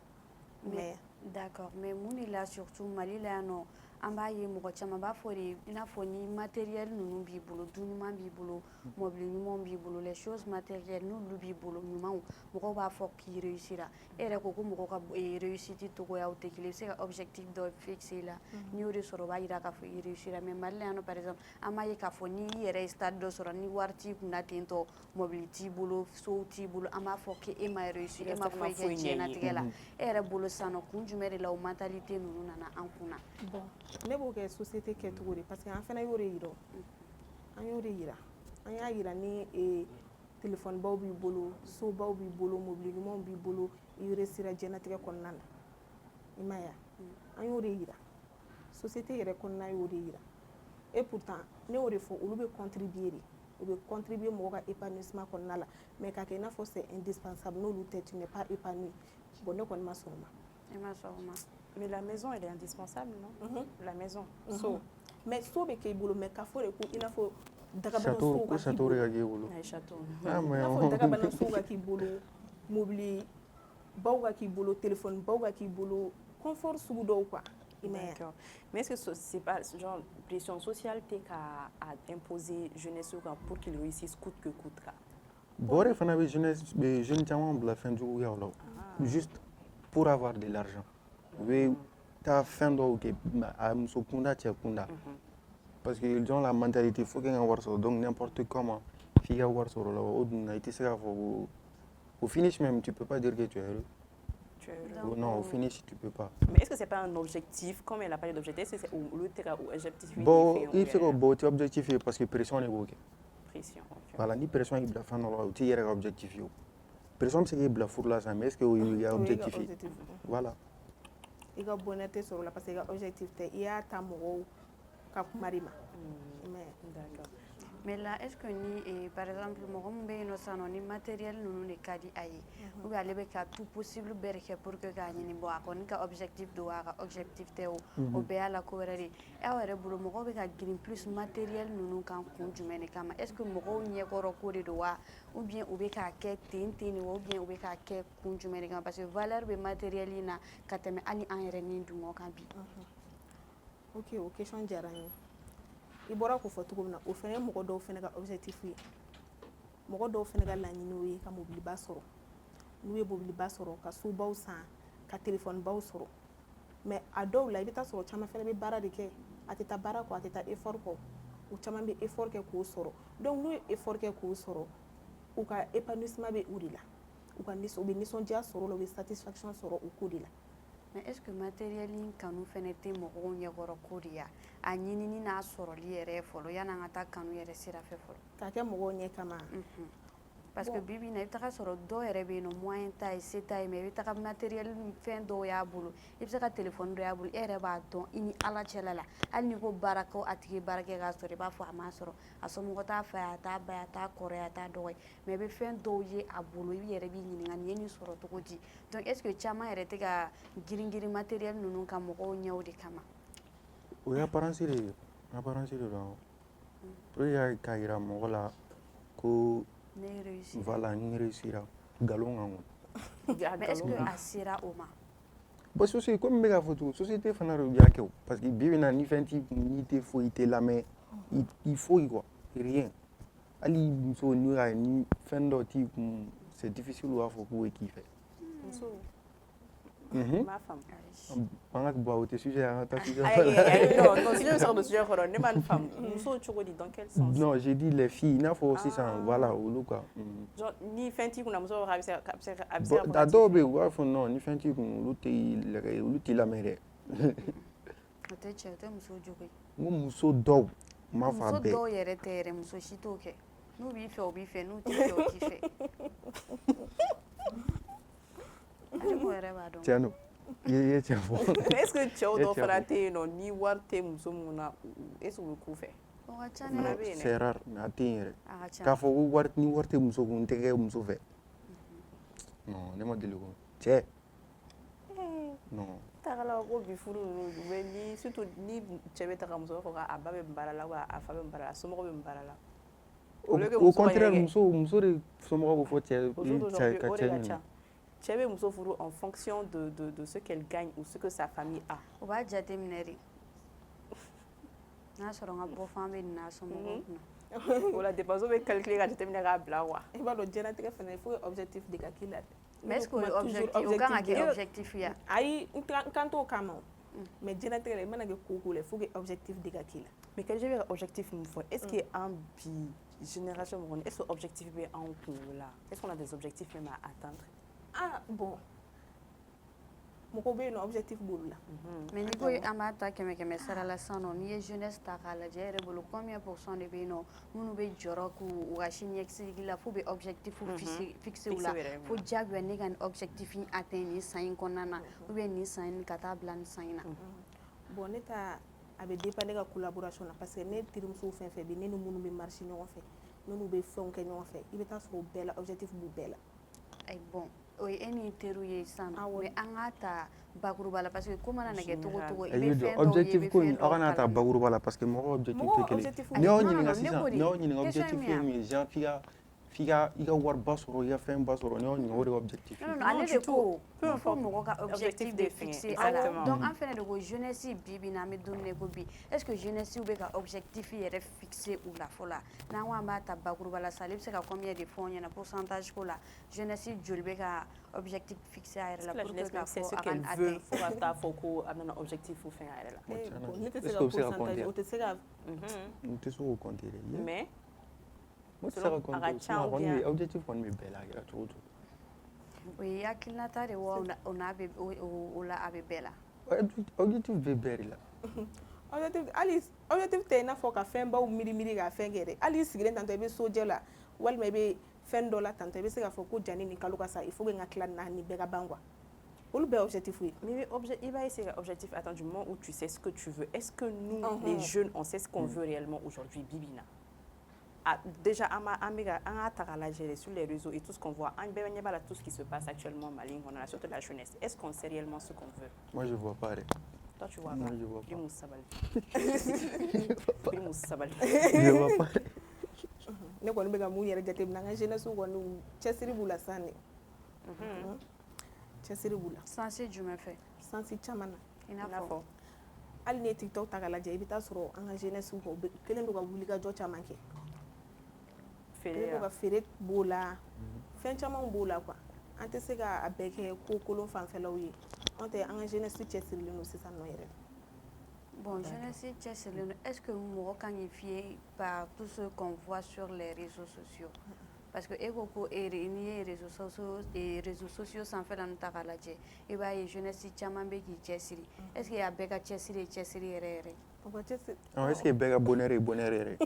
mais
d'accord mais mun de la surtout mali la yan nɔ an b'a ye mɔgɔ caman b'a fɔ de i n'a fɔ ni matériel ninnu b'i bolo du ɲuman b'i bolo mɔbili ɲumanw b'i bolo les choses matérielles n'olu b'i bolo ɲumanw mɔgɔw b'a fɔ k'i réussira e yɛrɛ ko ko mɔgɔw ka réussite togoyaw tɛ kelen i bɛ se ka objectif dɔ fixe la n'i y'o de sɔrɔ o b'a yira k'a fɔ i réussira mais mali la yan nɔ par exemple an b'a ye k'a fɔ n'i yɛrɛ ye stade dɔ sɔrɔ ni wari t'i kunna ten tɔ mɔbili t'i bolo sow t'i bolo an b'a fɔ k'e ma réussir e ma foyi kɛ diɲɛnatigɛ la e yɛrɛ bolo sisan nɔ kun jumɛn de la o mentalité ninnu nana an kunna
bon ne b'o kɛ société kɛcogo de parce que an fana y'o de yira an y'o de yira an y'a yira ni téléphone baw b'i bolo sobaw b'i bolo mobili ɲumanw b'i bolo i réussira diɲɛnatigɛ kɔnɔna na i m'a ye wa an y'o de yira société yɛrɛ kɔnɔna y'o de yira et pourtant ne y'o de fɔ olu bɛ contribuer de u bɛ contribuer mɔgɔ ka épanouissement kɔnɔna la mais k'a kɛ i n'a fɔ c'est indispensable n'olu tɛ tu n'es pas épanoui bon ne kɔni ma sɔn o ma
e ma sɔn o ma
mais la maison elle est indispensable non la maison so
mais so bɛ kɛ i bolo mais k'a fɔ de ko i n'a fɔ dagabana
château
sow
ko
ka k'i
château de
bolo
ka k'i bolo
a ye château
ah
i
mais
n'a fɔ dagabana sow ka k'i bolo mobili baw ka k'i bolo téléphone baw ka k'i bolo confort sugu dɔw quoi i m'a ye wa.
D'accord. Mais est-ce que c'est pas genre pression sociale t'es qu'à imposer jeunesse pour qu'ils réussissent coûte que coûte quoi.
bon o de fana bɛ jeune caman bila fɛn juguyaw la juste pour avoir de l'argent u bɛ taa fɛn dɔw kɛ a muso kunda cɛ kunda parce que ils ont la mentalité faut que n ka wari sɔrɔ donc n'importe comment f'i ka wari sɔrɔ la o dun na i tɛ se k'a fɔ ko au finish même tu peux pas dire que tu es heureux
Tu es heureux.
Donc,
non au finish tu peux pas
Mais est-ce que c'est pas un objectif comme elle a parlé d'objectif est-ce que c'est ou objectif
bon i bɛ se ka bɔ o tɛ objectif ye parce que pression de b'o kɛ
pression. ok.
voilà ni pression y'i bila fɛn dɔ la o t'i yɛrɛ ka objectif ye o pression bɛ se k'i bila furu la sa mais est ce que o y'i ka
O y'i
objectif
ka
ye
objectif
voilà
i ka bonheur tɛ sɔrɔ o la parce que i ka objectif tɛ i y'a ta mɔgɔw ka kuma de ma i m'a ye wa.
D'accord.
mais là est ce que ni par exemple mɔgɔ min bɛ yen nɔ sisan nɔ ni matériel ninnu de ka di a ye ou bien ale bɛ ka tout possible bɛɛ de kɛ pour que k'a ɲini bɔ a kɔni ka objectif don a ka objectif tɛ o o bɛɛ y'a la ko wɛrɛ de ye aw yɛrɛ bolo mɔgɔw bɛ ka girin plus matériel ninnu kan kun jumɛn de kama est ce que mɔgɔw ɲɛkɔrɔ ko de don wa ou bien u bɛ k'a kɛ ten ten de wa ou bien u bɛ k'a kɛ kun jumɛn de kama parce que valeur bɛ matériel in na ka tɛmɛ hali an yɛrɛ ni dungɔ kan bi
ok o question diyara n ye i bɔra k'o fɔ cogo min na o fana ye mɔgɔ dɔw fana ka objectif ye mɔgɔ dɔw fana ka laɲiniw ye ka mobiliba sɔrɔ n'u ye mobiliba sɔrɔ ka sobaw san ka téléphone baw sɔrɔ mais a dɔw la i bɛ taa sɔrɔ caman fana bɛ baara de kɛ a tɛ taa baara kɔ a tɛ taa effort kɔ u caman bɛ effort kɛ k'o sɔrɔ donc n'u ye effort kɛ k'o sɔrɔ u ka épanouissement bɛ o de la u bɛ nisɔndiya sɔrɔ o la u bɛ satisfaction sɔrɔ o ko de la.
mais est ce que matériel in kanu fɛnɛ tɛ mɔgɔw ɲɛkɔrɔ ko de ya a ɲinini n'a sɔrɔli yɛrɛ fɔlɔ yan'an ka taa kanu yɛrɛ sira fɛ fɔlɔ
k'a kɛ mɔgɔw ɲɛ kama.
parce que bibi na i bɛ taga sɔrɔ dɔw yɛrɛ bɛ yen nɔ moyen ta ye se ta ye mais i bɛ taga matériel fɛn dɔw y'a bolo i bɛ se ka téléphone dɔ y'a bolo e yɛrɛ b'a dɔn i ni ala cɛla la hali n'i ko baara ko a tigi baara kɛ k'a sɔrɔ i b'a fɔ a m'a sɔrɔ a somɔgɔ t'a fa ye a t'a ba ye a t'a kɔrɔ ye a t'a dɔgɔ ye mais i bɛ fɛn dɔw ye a bolo i yɛrɛ b'i ɲininka nin ye nin sɔrɔ cogo di donc est ce que caman yɛrɛ tɛ ka girin girin matériel ninnu ka mɔgɔw ɲɛw de kama.
o ye apparence de ye apparence de don pour que k'a yira mɔgɔ la ko
ne réussi
voilà n réussira nkalon kan quoi.
mais est ce que a sera o ma.
bon société comme n bɛ k'a fɔ cogo société fana de y'a kɛ o parce que bi bi in na ni fɛn t'i kun n'i tɛ foyi i tɛ lamɛn i foyi quoi rien hali muso n'u y'a ye ni fɛn dɔ t'i kun c'est difficile u b'a fɔ k'u bɛ k'i fɛ.
muso
Mhm.
m'a faamu.
an ka bɔ o tɛ sujet ye, an ka taa sujet
ayi non non sujet bɛ sɔrɔ don sujet kɔrɔ ne ma nin faamu muso cogo di dans quel sens.
non j'ai dit les filles i n'a fɔ sisan voilà olu quoi.
genre ni fɛn t'i kunna muso b'a fɔ a bɛ se ka
bon a dɔw bɛ yen u b'a fɔ non ni fɛn t'i kun olu t'i lamɛn dɛ.
o tɛ cɛ o tɛ muso jogo ye.
n ko muso dɔw n m'a fɔ a
muso
bɛɛ.
dɔw yɛrɛ tɛ yɛrɛ muso si t'o kɛ n'u b'i fɛ o b'i fɛ n'u t'i fɛ o t'i fɛ ale ko yɛrɛ b'a dɔn.
tiɲɛ don i ye tiɲɛ fɔ.
mais est ce que cɛw dɔw fana tɛ yen nɔ ni wari tɛ muso mun na est ce que u bɛ k'u fɛ.
o ka ca
Fana
dɛ
bɛ yen dɛ.
c'est rare mais a tɛ yen yɛrɛ.
a ka ca.
k'a fɔ ko ni wari tɛ muso kun n tɛ kɛ muso fɛ. non ne ma deli ko cɛ. non.
tagala ko bi furu ninnu u bɛ ni surtout ni cɛ bɛ taga muso b'a fɔ k'a ba bɛ nin baara la wa a fa bɛ nin baara la a somɔgɔw bɛ nin baara la.
au contraire muso de somɔgɔw bɛ fɔ cɛ
aujourd'hui
ka
o de
cɛ
ka
ɲini.
ca cɛ bɛ muso furu en fonction de ce qu'elle gagne ou ce que sa famille a.
o b'a jateminɛ de n'a sɔrɔ n ka bɔ fan bɛ nin na somɔgɔw kunna.
o la dépense bɛ calculer ka jateminɛ k'a bila quoi.
i b'a dɔn diɲɛlatigɛ fana il faut que objectif de ka k'i la.
mais est ce que o ye objectif o kan ka kɛ objectif ye.
ayi n kan t'o kama o mais diɲɛlatigɛ la i mana kɛ ko o ko la il faut que objectif de ka k'i la.
mais Khadija bɛ ka objectif min fɔ est ce que an bi génération mɔgɔ est ce que objectif bɛ anw kunkolo la est ce qu'on a des objectifs même à atteindre.
ah bon mɔgɔw bɛ yen nɔ objectif b'olu la.
mais n'i ko an b'a ta kɛmɛ kɛmɛ sara la sisan nɔ n'i ye jeunesse ta k'a lajɛ e yɛrɛ bolo combien pourcent de bɛ yen nɔ minnu bɛ jɔrɔ k'u ka siniɲɛsigi la f'u bɛ objectif fixé u la fo diyagoya ne ka nin objectif in atteint nin san in kɔnɔna na ou bien nin san in ka taa bila nin san in na.
bon ne ta a bɛ dépend ne ka collaboration na parce que ne terimusow fɛn fɛn bɛ ne ni minnu bɛ marché ɲɔgɔn fɛ minnu bɛ fɛnw kɛ ɲɔgɔn fɛ i bɛ taa sɔrɔ o bɛɛ la objectif b'u bɛɛ la.
ayi bon o ye e ni teriw ye sisan nɔ mais an k'a ta bakuruba la parce que ko mana na kɛ cogo o cogo i bɛ fɛn dɔw ye i bɛ
objectif ko
fɛn
in aw kana ta bakuruba la parce que mɔgɔ objectif tɛ kelen ye. n'i y'aw ɲininka sisan n'i y'aw ɲininka objectif ye min ye genre f'i ka i ka wariba sɔrɔ i ka fɛnba sɔrɔ n'i y'aw ɲininka o de ye objectif ye.
non ale de ko il faut mɔgɔ ka objectif de fixer a la donc an fɛnɛ de ko jeunesse bi bi na an bɛ don min na i ko bi est ce que jeunesse bɛ ka objectif yɛrɛ fixer u la fɔlɔ n'an ko an b'a ta bakuruba la sisan ale bɛ se ka combien de fɔ an ɲɛna pourcentage ko la jeunesse joli bɛ ka objectif fixer a yɛrɛ la pour que k'a fɔ a ka nin atteindre
fo ka taa fɔ ko a bɛna objectif fo fɛn a yɛrɛ la.
bon ne tɛ se ka pourcentage o tɛ se ka.
n tɛ se k'o compter dɛ.
mais
o tɛ se ka compter sinon kɔni bɛ objectif kɔni bɛ bɛɛ la a kɛra cogo o cogo.
o ye hakilinata de ye wa o n'a bɛ o la a bɛ bɛɛ la.
objectif bɛ bɛɛ de la.
objectif tɛ i n'a fɔ ka fɛnbaw miiri ka fɛn kɛ dɛ hali i sigilen tantɔ i bɛ sojɛ la walima i bɛ fɛn dɔ la tantɔ i bɛ se k'a fɔ ko jani nin kalo ka sa il faut que n ka tila nin na nin bɛɛ ka ban quoi olu bɛɛ objectif ye.
mais il va essayer ka objectif atteindre du moment où tu sais ce que tu veux est ce que nous les jeunes on sait ce qu'on veut réellement aujourd'hui bibina. Déjà, on a ta sur les réseaux et tout ce qu'on voit. Tout ce qui se passe actuellement, Mali, on a surtout la jeunesse. Est-ce qu'on sait réellement ce qu'on veut?
Moi, je ne vois pas.
Toi, tu vois
pas?
Moi,
je vois pas.
Je
vois pas.
Ne kɔni bɛ ka mun yɛrɛ jateminɛ an ka jeunesse kɔni cɛsiri b'u la sisan de. cɛsiri b'u la.
sansi jumɛn fɛ?
sansi caman na.
i n'a fɔ
hali n'i ye tiktok ta k'a lajɛ i bɛ taa sɔrɔ an ka jeunesse u kɛlen don ka wulikajɔ caman kɛ. kɛlen don ka feere b'o la fɛn camanw b'o la quoi. an tɛ se ka a bɛɛ kɛ ko kolon fanfɛlaw ye an tɛ an ka jeunesse cɛsirilen don sisan nɔ yɛrɛ.
Bon, jeunesse cɛsirilen don, est-ce que mɔgɔ kan k'i fier par tout ce qu'on voit sur les réseaux sociaux? Parce que eko ko n'i ye réseaux sociaux sanfɛla ninnu ta k'a lajɛ i b'a ye jeunesse caman bɛ k'i cɛsiri. Est-ce que a bɛɛ ka cɛsiri ye cɛsiri yɛrɛ yɛrɛ?
Est-ce que bɛɛ ka bonheur ye bonheur yɛrɛ?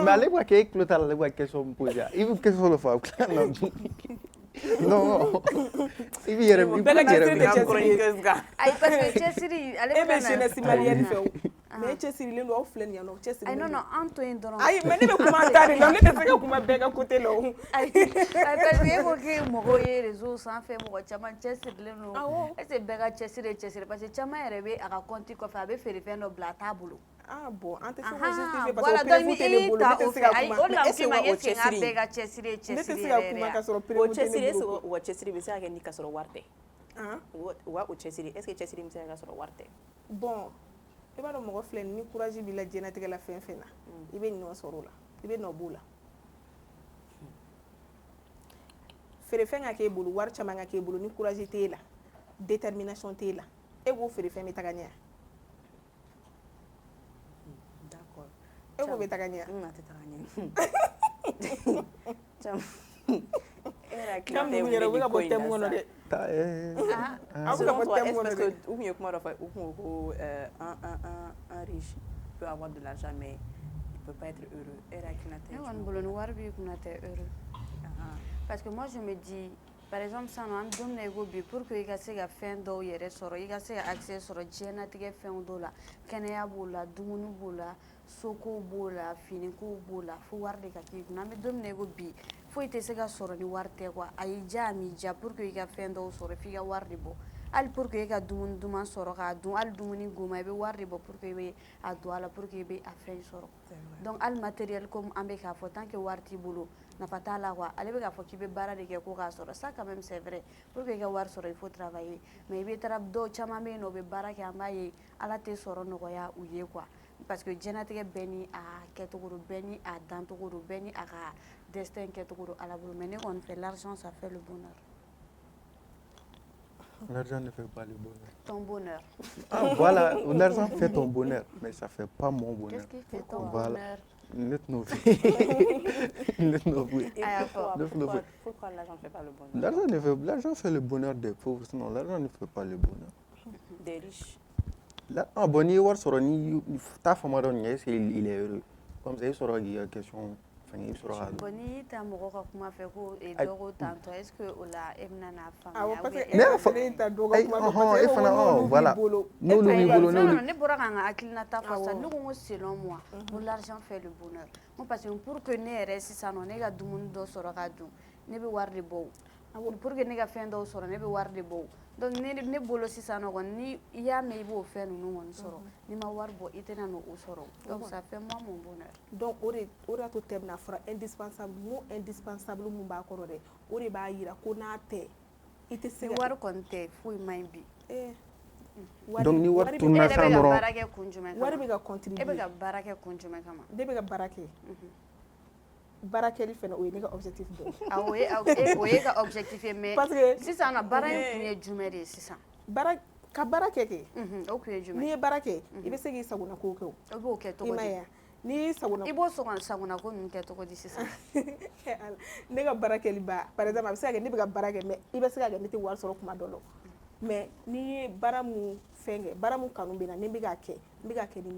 Mais ale bɛ ka kɛ e tulo t'a la ale bɛ ka question min poser i bɛ question dɔ fɔ a tila na non i b'i yɛrɛ
ayi parce que cɛsiri ale
bɛ jeunesse malienne fɛ o mais e cɛsirilen don aw filɛ nin ye nɔ cɛsirilen
ayi non non an to yen dɔrɔn
ayi mais ne bɛ kuma ta de la ne tɛ se ka kuma bɛɛ ka côté la o
ayi parce que e ko que mɔgɔw ye réseau sanfɛ mɔgɔ caman cɛsirilen don est ce que bɛɛ ka cɛsiri ye cɛsiri parce que caman yɛrɛ bɛ a ka compte kɔfɛ a bɛ feerefɛn dɔ bila a t'a bolo.
Ah bon, an tɛ se k'o justifier
parce que prévu tɛ ne bolo ne tɛ se ka kuma.
Mais est-ce que
o cɛsiri bɛɛ ka cɛsiri ye cɛsiri yɛrɛ
ne tɛ se ka kuma ka sɔrɔ prévu tɛ ne bolo.
O cɛsiri bɛ se ka kɛ ni ka sɔrɔ wari tɛ. Wa o cɛsiri est-ce que cɛsiri bɛ se ka sɔrɔ wari tɛ?
Bon, i b'a dɔn mɔgɔ filɛ ni courage b'i la diɲɛlatigɛ la fɛn fɛn na i bɛ nɔ sɔrɔ o la i bɛ nɔ b'o la. Feerefɛn ka k'e bolo wari caman ka k'e bolo ni courage t'e la détermination t'e la e b'o feerefɛn bɛ taga ɲɛ.
D'accord.
E ko bɛ taga ɲɛ.
A tɛ taga ɲɛ.
Kam ninnu yɛrɛ u bɛ ka bɔ thème kɔnɔ dɛ. Aw bɛ ka bɔ thème kɔnɔ dɛ.
U kun ye kuma dɔ fɔ u kun ko un riche peut avoir de l'argent mais il peut pas être heureux. E yɛrɛ hakilina tɛ.
Ne kɔni bolo ni wari b'i kunna tɛ heureux. Parce que moi je me dis par exemple sisan nɔ an bɛ don min na i ko bi pour que i ka se ka fɛn dɔw yɛrɛ sɔrɔ i ka se ka accès sɔrɔ diɲɛlatigɛ fɛnw dɔw la kɛnɛya b'o la dumuni b'o la sokow b'o la finikow b'o la fo wari de ka k'i kunna an bɛ don min na i ko bi foyi tɛ se ka sɔrɔ ni wari tɛ quoi a y'i diya a m'i diya pour que i ka fɛn dɔw sɔrɔ f'i ka wari de bɔ hali pour que i ka dumuni duman sɔrɔ k'a dun hali dumuni goma i bɛ wari de bɔ pour que i bɛ a don a la pour que i bɛ a fɛn sɔrɔ donc hali matériel comme an bɛ k'a fɔ tant que wari t'i bolo nafa t'a la quoi ale bɛ k'a fɔ k'i bɛ baara de kɛ ko k'a sɔrɔ ça quand même c'est vrai pour que i ka wari sɔrɔ il faut travailler mais i bɛ taara dɔw caman bɛ yen nɔ u bɛ baara kɛ an b'a ye ala tɛ sɔrɔ nɔgɔya u ye quoi parce que diɲɛlatigɛ bɛɛ ni a kɛcogo don bɛɛ ni a dancogo don bɛɛ ni a ka destin kɛcogo don ala bolo mais ne kɔni fɛ l'argent ça fait le bonheur.
L'argent ne fait pas le bonheur.
Ton bonheur.
Ah voilà, l'argent fait ton bonheur, mais ça fait pas mon bonheur.
Qu'est-ce qui fait ton
bonheur?
Pourquoi l'argent ne fait pas le bonheur?
L'argent fait le bonheur des pauvres, sinon l'argent ne fait pas le bonheur.
Des riches.
Ah bon, ni war sɔrɔ ni ta fama dɔ nin est-ce qu'il est heureux? Comme ça, il sɔrɔ k'i ka question fɛngɛ i bɛ sɔrɔ ka.
Bon ni ta mɔgɔ ka kuma fɛ ko dɔ ko tantɔ est-ce que o la e bɛna n'a faamuya?
Awɔ parce que e fana ta dɔ ka kuma fɛ parce que
e fana voilà n'olu b'i bolo
n'olu ne bɔra k'an ka hakilinata fɔ sisan ne ko n ko selon moi ko l'argent fait le bonheur n ko parce que pour que ne yɛrɛ sisan nɔ ne ka dumuni dɔ sɔrɔ ka dun ne bɛ wari de bɔ o pour que ne ka fɛn dɔw sɔrɔ ne bɛ wari de bɔ o donc ne bolo sisan nɔ kɔni ni i y'a mɛn i b'o fɛn ninnu kɔni sɔrɔ n'i ma wari bɔ i tɛna n'o sɔrɔ donc ça fait moi mon bonheur.
Donc o de y'a to thème na fɔra indispensable n ko indispensable mun b'a kɔrɔ dɛ o de b'a yira ko n'a tɛ i tɛ se ka.
Ni wari kɔni tɛ foyi man ɲi bi.
Donc ni wari tunna san dɔrɔn
wari bɛ ka contribuer
e bɛ ka baara kɛ kun jumɛn kama?
Ne bɛ ka baara kɛ. Baara kɛli fɛnɛ o ye ne ka objectif dɔ ye.
O ye ka objectif ye mais sisan nɔ baara in kun ye jumɛn de ye sisan?
Ka baara kɛ kɛ.
O kun ye jumɛn?
N'i ye baara kɛ i bɛ se k'i sagona ko kɛ o.
I b'o kɛ cogo di?
I m'a ye wa? N'i sagona.
I b'o sagona ko ninnu kɛ cogo di sisan?
Ne ka baara kɛli ba par exemple a bɛ se ka kɛ ne bɛ ka baara kɛ mais i bɛ se ka kɛ ne tɛ wari sɔrɔ kuma dɔ la mais n'i ye baara mun fɛn kɛ baara mun kanu bɛ na ne bɛ k'a kɛ n bɛ k'a kɛ ni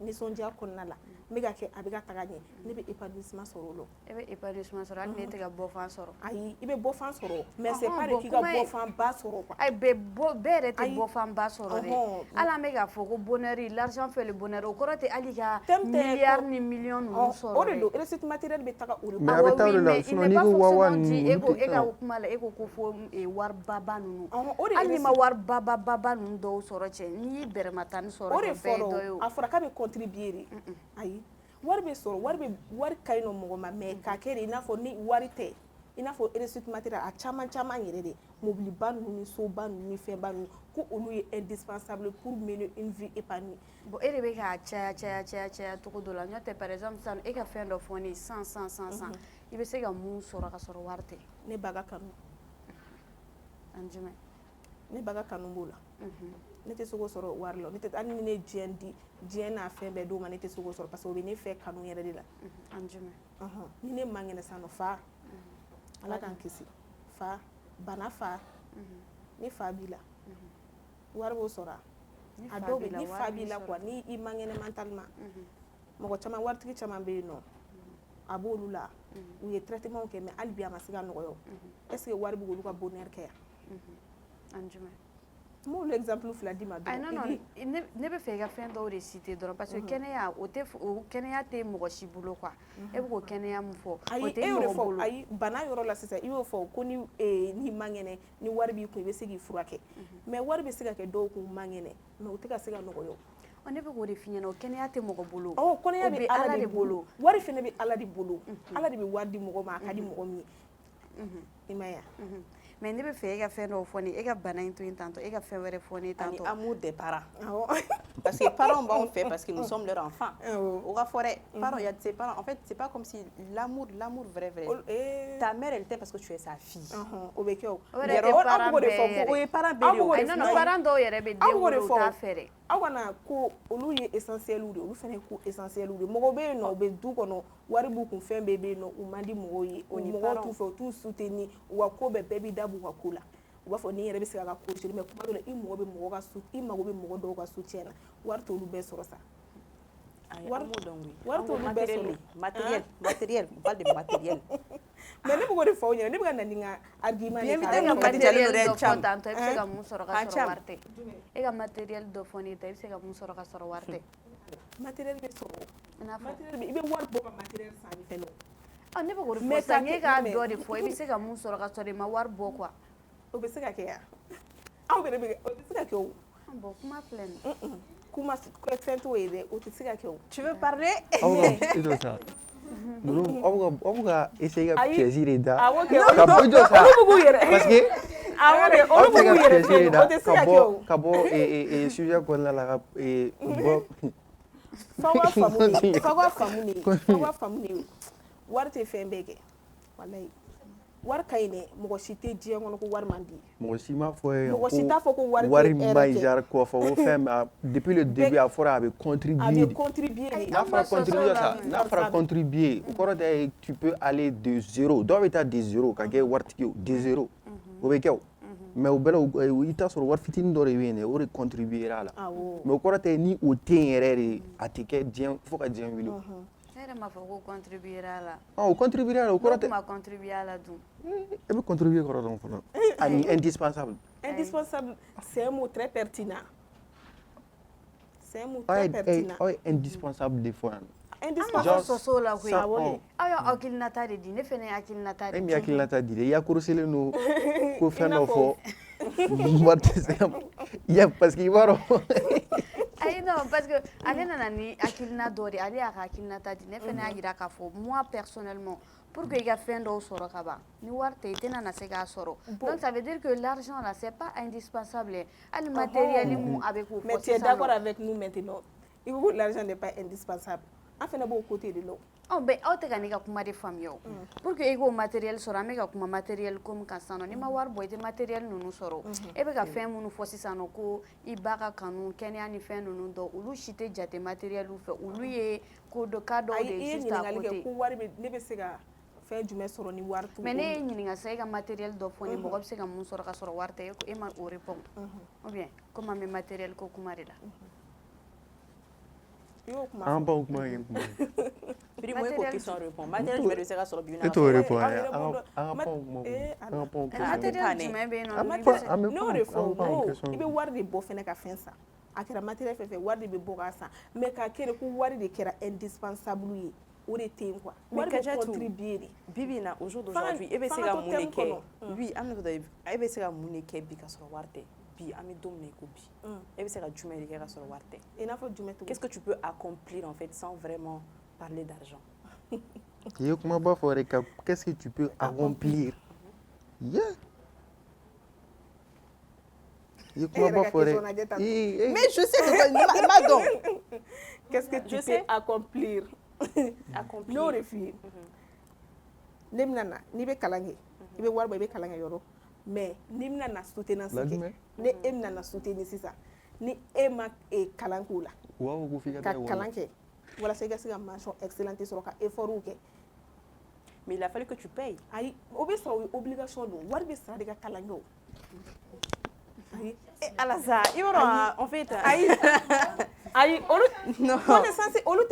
nisɔndiya kɔnɔna la n bɛ k'a kɛ a bɛ ka taga ɲɛ ne bɛ épanouissement sɔrɔ o la.
E bɛ épanouissement sɔrɔ hali n'e tɛ ka bɔfan sɔrɔ?
Ayi i bɛ bɔfan sɔrɔ mais c'est pas de k'i ka bɔfan ba sɔrɔ quoi.
Ayi bɛɛ yɛrɛ tɛ bɔfan ba sɔrɔ dɛ hali an bɛ k'a fɔ ko bonheur l'argent fait le bonheur o kɔrɔ tɛ hali ka milliard ni million ninnu sɔrɔ dɛ.
O de don réussite matérielle bɛ taga o de.
Mais a bɛ taa o de la sinon n'i ko wawa ninnu.
E ka kuma la e ko fo wari baba ninnu hali n'i ma wari baba ninnu dɔw sɔrɔ cɛ n'i y'i bɛrɛma tani sɔrɔ
o de fɔlɔ a fɔra k'a bɛ contribuer de ayi wari bɛ sɔrɔ wari ka ɲi nɔ mɔgɔ ma mais k'a kɛ de i n'a fɔ ni wari tɛ i n'a fɔ réussite matériel a caman yɛrɛ de mobiliba ninnu ni soba ninnu ni fɛnba ninnu ko olu ye indispensable pour mener une vie épanouie.
Bon e de bɛ k'a caya cogo dɔ la n'o tɛ par exemple sisan e ka fɛn dɔ fɔ ne ye san i bɛ se ka mun sɔrɔ ka sɔrɔ wari tɛ.
Ne ba ka kanu.
An jumɛn?
Ne ba ka kanu b'o la. Ne tɛ se k'o sɔrɔ wari la, ne tɛ hali ni ne diɲɛ di diɲɛ n'a fɛn bɛɛ d'o ma ne tɛ se k'o sɔrɔ parce que o bɛ ne fɛ kanu yɛrɛ de la.
An jumɛn?
Ni ne man kɛnɛ sisan nɔ fa Ala k'an kisi fa bana fa ni fa b'i la wari b'o sɔrɔ a dɔw bɛ ni fa b'i la quoi ni i man kɛnɛ mentalement mɔgɔ caman waritigi caman bɛ yen nɔ a b'olu la u ye traitement kɛ mais hali bi a ma se ka nɔgɔya est-ce que wari bɛ k'olu ka bonheur kɛ yan?
An jumɛn?
N b'olu exemple fila d'i ma dɔrɔn.
Ne bɛ fɛ i ka fɛn dɔw de citer dɔrɔn parce que kɛnɛya o kɛnɛya tɛ mɔgɔ si bolo quoi e bɛ k'o kɛnɛya mun fɔ o tɛ mɔgɔ bolo.
Ayi bana yɔrɔ la sisan i y'o fɔ ko ni man kɛnɛ ni wari b'i kun i bɛ se k'i furakɛ mais wari bɛ se ka kɛ dɔw kun man kɛnɛ mais o tɛ ka se ka nɔgɔya.
Ne bɛ k'o de f'i ɲɛna o kɛnɛya tɛ mɔgɔ bolo.
Kɛnɛya bɛ Ala de bolo wari fana bɛ Ala de bolo Ala de bɛ wari di mɔgɔ ma a ka di mɔgɔ min ye i ma ye wa.
Mais ne bɛ fɛ e ka fɛn dɔw fɔ ne e ka bana in to yen tantôt e ka fɛn wɛrɛ fɔ ne tantôt.
Ani amour des parents. Parce que parents b'anw fɛ parce que nous sommes leurs enfants. O ka fɔ dɛ parents il y a de ses parents en fait c'est pas comme si l'amour vrai ta mère elle t'aime parce que tu es sa fille.
O bɛ kɛ o.
O yɛrɛ tɛ parent bɛɛ yɛrɛ.
O ye parent bɛɛ de ye.
Non parent dɔw yɛrɛ bɛ den wolo u t'a fɛ dɛ.
Aw kana ko olu ye essentiel de olu fana ye ko essentiel de mɔgɔ bɛ yen nɔ u bɛ du kɔnɔ wari b'u kun fɛn bɛɛ bɛ yen nɔ u man di mɔgɔw ye mɔgɔw t'u fɛ u t'u soutenir u ka ko bɛɛ b'i da b'u ka ko la u b'a fɔ ni yɛrɛ bɛ se ka corriger mais kuma dɔ la i mago bɛ mɔgɔ dɔw ka soutien na wari t'olu bɛɛ sɔrɔ sa.
Wari t'olu bɛɛ sɔrɔ matériel on parle de matériel.
Mais ne bɛ k'o de fɔ aw ɲɛna ne bɛ ka na ni n ka argument
e bɛ matériel dɔ fɔ tantôt i bɛ se ka mun sɔrɔ ka sɔrɔ wari tɛ. E ka matériel dɔ fɔ ne ta i bɛ se ka mun sɔrɔ ka sɔrɔ wari tɛ.
Matériel bɛ sɔrɔ i bɛ wari bɔ ka matériel san ni fɛn dɔ.
Ne bɛ k'o de fɔ sisan n'e k'a dɔ de fɔ i bɛ se ka mun sɔrɔ ka sɔrɔ i ma wari bɔ quoi.
O bɛ se ka kɛ yan anw yɛrɛ bɛ o tɛ se ka kɛ o.
Bon kuma filɛ nin ye.
Kuma fɛn t'o ye dɛ o tɛ se ka kɛ o.
Tu veux parler?
Aw bɛ ka essayer ka piège de da
awɔ kɛ
ka bɔ jɔ sa
olu b'u k'u yɛrɛ
parce que
olu b'u k'u yɛrɛ fɛ o tɛ se ka kɛ o.
ka bɔ sujet kɔnɔna la ka bɔ.
F'aw ka faamu de wari tɛ fɛn bɛɛ kɛ walayi wari ka ɲi dɛ mɔgɔ si tɛ diɲɛ kɔnɔ ko wari man di.
Mɔgɔ si m'a fɔ ye
mɔgɔ si t'a fɔ ko wari
ma ɲi genre kɔ fɔ ko fɛn depuis le début a fɔra a bɛ contribuer de. N'a fɔra contribuer sa n'a fɔra contribuer o kɔrɔ tɛ tu peux aller de zéro dɔw bɛ taa de zéro ka kɛ waritigi ye de zéro o bɛ kɛ o mais o bɛɛ la i t'a sɔrɔ wari fitinin dɔ de bɛ yen dɛ o de contribuer a la mais o kɔrɔ tɛ ni o tɛ yen yɛrɛ de a tɛ kɛ diɲɛ fo ka diɲɛ wuli.
Ne yɛrɛ m'a fɔ ko contribuer a la.
O contribuer a la o kɔrɔ tɛ.
N'o ma contribuer a la dun.
E bɛ contribuer kɔrɔ dɔn fɔlɔ ani indispensable.
Indispensable c'est un mot très pertinent. C'est un mot très pertinent.
Aw ye indispensable de fɔ yan.
Indispensable sɔsɔ la koyi. Aw y'aw hakilinata de di ne fana ye hakilinata de di.
E min hakilinata di dɛ i yakuruselen don ko fɛn dɔ fɔ wari tɛ se ka parce que i b'a dɔn.
Ayi non parce que ale nana ni hakilina dɔ de ale y'a ka hakilinata di ne fana y'a jira k'a fɔ moi personnellement pour que i ka fɛn dɔw sɔrɔ ka ban ni wari tɛ i tɛna na se k'a sɔrɔ donc ça veut dire que l'argent là c'est pas indispensable hali matériel mun a bɛ k'o fɔ sisan.
Mais tu es d'accord avec nous maintenant i ko l'argent n'est pas indispensable an fana b'o côté de la.
Aw tɛ ka ne ka kuma de faamuya o pour que i k'o matériel sɔrɔ an bɛ ka kuma matériel ko min kan sisan nɔ n'i ma wari bɔ i tɛ matériel ninnu sɔrɔ e bɛ ka fɛn minnu fɔ sisan nɔ ko i ba ka kanu kɛnɛya ni fɛn ninnu dɔn olu si tɛ jate matériel fɛ olu ye ko dɔ ka dɔw de ye juste à côté.
Ayi i ye ɲininkali kɛ ko wari bɛ ne bɛ se ka fɛn jumɛn sɔrɔ ni wari t'u bolo.
Mais ne ye ɲininka sisan e ka matériel dɔ fɔ ne mɔgɔ bɛ se ka mun sɔrɔ ka sɔrɔ wari tɛ e ma o répondre ou bien comme an bɛ matériel ko kuma de la.
An b'aw kuma kɛ kuma ye.
Biri moi ko question répond matériel jumɛn de bɛ se ka sɔrɔ bi na.
E t'o répond an ka panw kuma
matériel jumɛn bɛ yen nɔ
n'o de fɔ i bɛ wari de bɔ fɛnɛ ka fɛn san a kɛra matériel fɛn fɛn wari de bɛ bɔ k'a san mais k'a kɛ de ko wari de kɛra indispensable ye o de tɛ yen quoi. Wari bɛ contribuer de.
Bibi na au jour d'aujourd'hui e bɛ se ka mun de kɛ oui an bɛ e bɛ se ka mun de kɛ bi ka sɔrɔ wari tɛ. Bi an bɛ don min na i ko bi e bɛ se ka jumɛn de kɛ ka sɔrɔ wari tɛ.
I n'a fɔ jumɛn.
Qu'est-ce que tu peux accomplir en fait sans vraiment parler d'argent?
Qu'est-ce que tu peux accomplir? Yeah.
Mais
je sais, madame.
Qu'est-ce que tu peux accomplir?
Accomplir.
Non, refus. Nemnana, ni be kalange. Ibe warba ibe kalange yoro. Mais nimnana soutenance ke. Ne emnana soutenir ça. Ni ema e kalanku la.
Wow, vous faites
Ka kalanke. Voilà, c'est que mention excellente sur ka effort ou ke.
Mais il a fallu que tu payes.
Aïe, obligation no. Warbe sera de ka kalango. Aïe.
Alaza, en fait.
Aïe, connaissance,
on est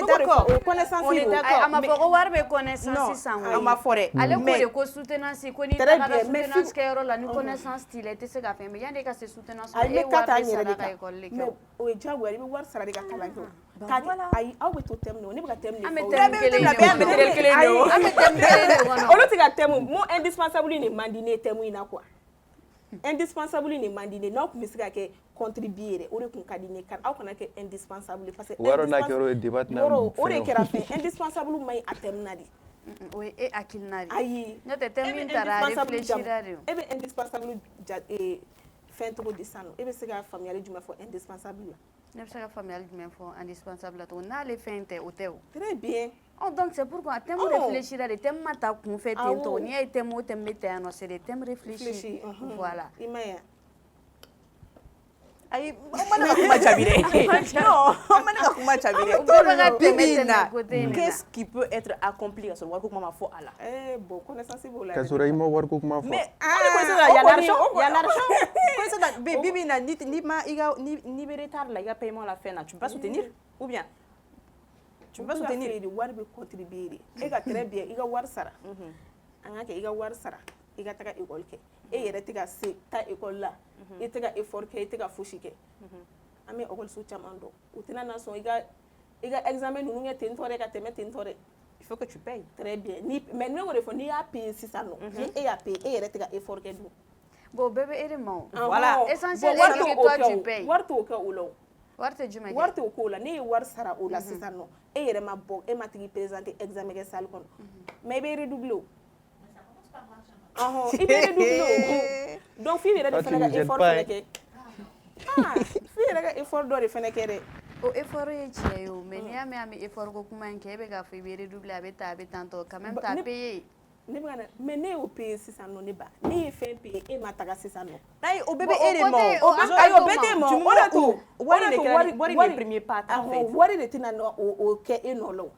d'accord.
Connaissance,
on est d'accord. Mais on va connaissance sans.
On m'a foré.
Allez, ko soutenance, ko ni ta soutenance ke yoro la ni connaissance style était se ga fait mais yande ka se soutenance
e kata nyere de ka mais o jago ari war sara de ka kalango. Aïe, aw be to tem no, ni ba tem ni.
Ame tem kele
no. Olu tiga tem mo indispensable ni mandine tem ina quoi. Indispensable ni mandine no kumisiga ke contribuer o de kun kadine kan aw kana ke indispensable parce que
waro na kero débat na
o de kera fe indispensable mai atemna di
oui et akilnari
ayi
no te temin tara réfléchir
e be indispensable fin to de sano e be siga familial juma fo indispensable
ne be siga familial juma fo indispensable to na le fente o teu
très bien.
Oh, donc c'est pourquoi thème réfléchir les thèmes mata qu'on fait tento ni ay thème o thème météo c'est des thèmes réfléchis voilà
imaya
ay mana kuma chabire non mana kuma chabire qu'est-ce qui peut être accompli sur warko mama fo ala
bon connaissance bola
kasura imo warko kuma fo
mais il y a l'argent quoi ça bibi na ni ma iga ni retard la iga paiement la fin là tu peux pas soutenir ou bien tu peux pas soutenir
de war be contribuer e ga très bien iga war sara anga ke iga war sara iga taka école ke e yere tiga se ta école la e tiga effort ke e tiga fushi ke ame école su chamando utina na so iga examen nu ngé tentore ka teme tentore
il faut que tu payes
très bien ni mais nous on refond ni a payer si ça non et a payer e yere tiga effort ke du
bon bébé et mon
voilà
essentiel est que toi tu payes
warto ko ulo
warte juma
warto ko la ni war sara o la si ça non e yere ma bo e ma tigi présenter examen ke salle kon mais be redoubler il est redoublé. Donc, il y a des efforts effort d'or et fenêtre.
O effort est chez mais il y a même effort que comment Québec a fait redoubler avec ta tant quand même t'as payé.
Mais ne au pays si ça non est bas. Ne fait payer et ma taga si ça non.
Aïe au bébé et les mots.
Au bébé mort. On a tout.
Wari les premiers pas en fait.
Wari le tina no au ke et no lo.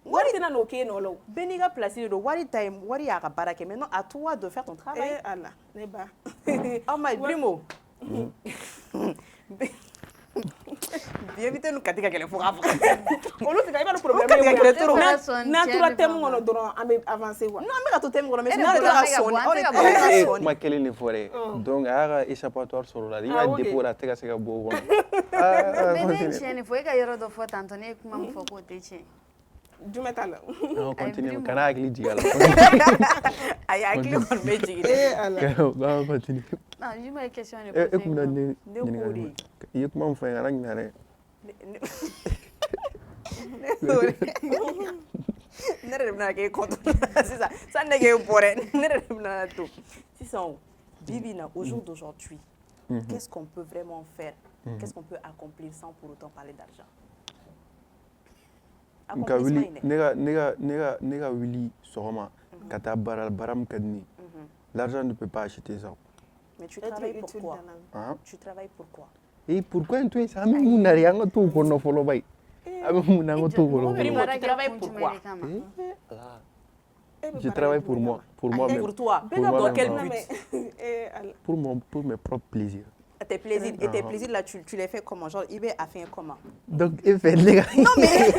Wari tina no ke no lo.
Beniga placé de wari time wari ya ka barake maintenant à toi de faire ton travail.
Eh Allah, ne ba.
Oh my primo. Bienvenue nous katika kele fo afra.
Olu tika iba no problème natura thème ngono doron ame avancer wa.
Non mais ka to thème ngono mais na ka son.
Ma kele ni forêt. Donc aga échappatoire sur la rive dépôt la teka seka bo.
Mais tiens, il faut que yoro do fo tanto ne kuma mo fo ko te tiens.
Du métal.
On continue kana akli digala.
Ay akli on me digala.
Allah. Continue.
Non, je me question ne
poser. Il comment faire un nare.
Nere na ke konto. C'est ça. Ça n'est que pour nere na tout. Si ça Bibina au jour d'aujourd'hui, qu'est-ce qu'on peut vraiment faire? Qu'est-ce qu'on peut accomplir sans pour autant parler d'argent?
Nega Willy Soroma, Kata Baram Kadni. L'argent ne peut pas acheter ça.
Mais tu travailles pourquoi? Tu travailles pourquoi?
Et pourquoi tu es ami ou n'a rien tout pour nos follow by?
Tu travailles pourquoi?
Je travaille pour moi, pour-même.
Pour toi?
Dans
quel but?
Pour mes propres plaisirs.
Tes plaisirs, et tes plaisirs là, tu les fais comment? Genre, Ibe a fait comment?
Donc, il fait les gars.
Non mais,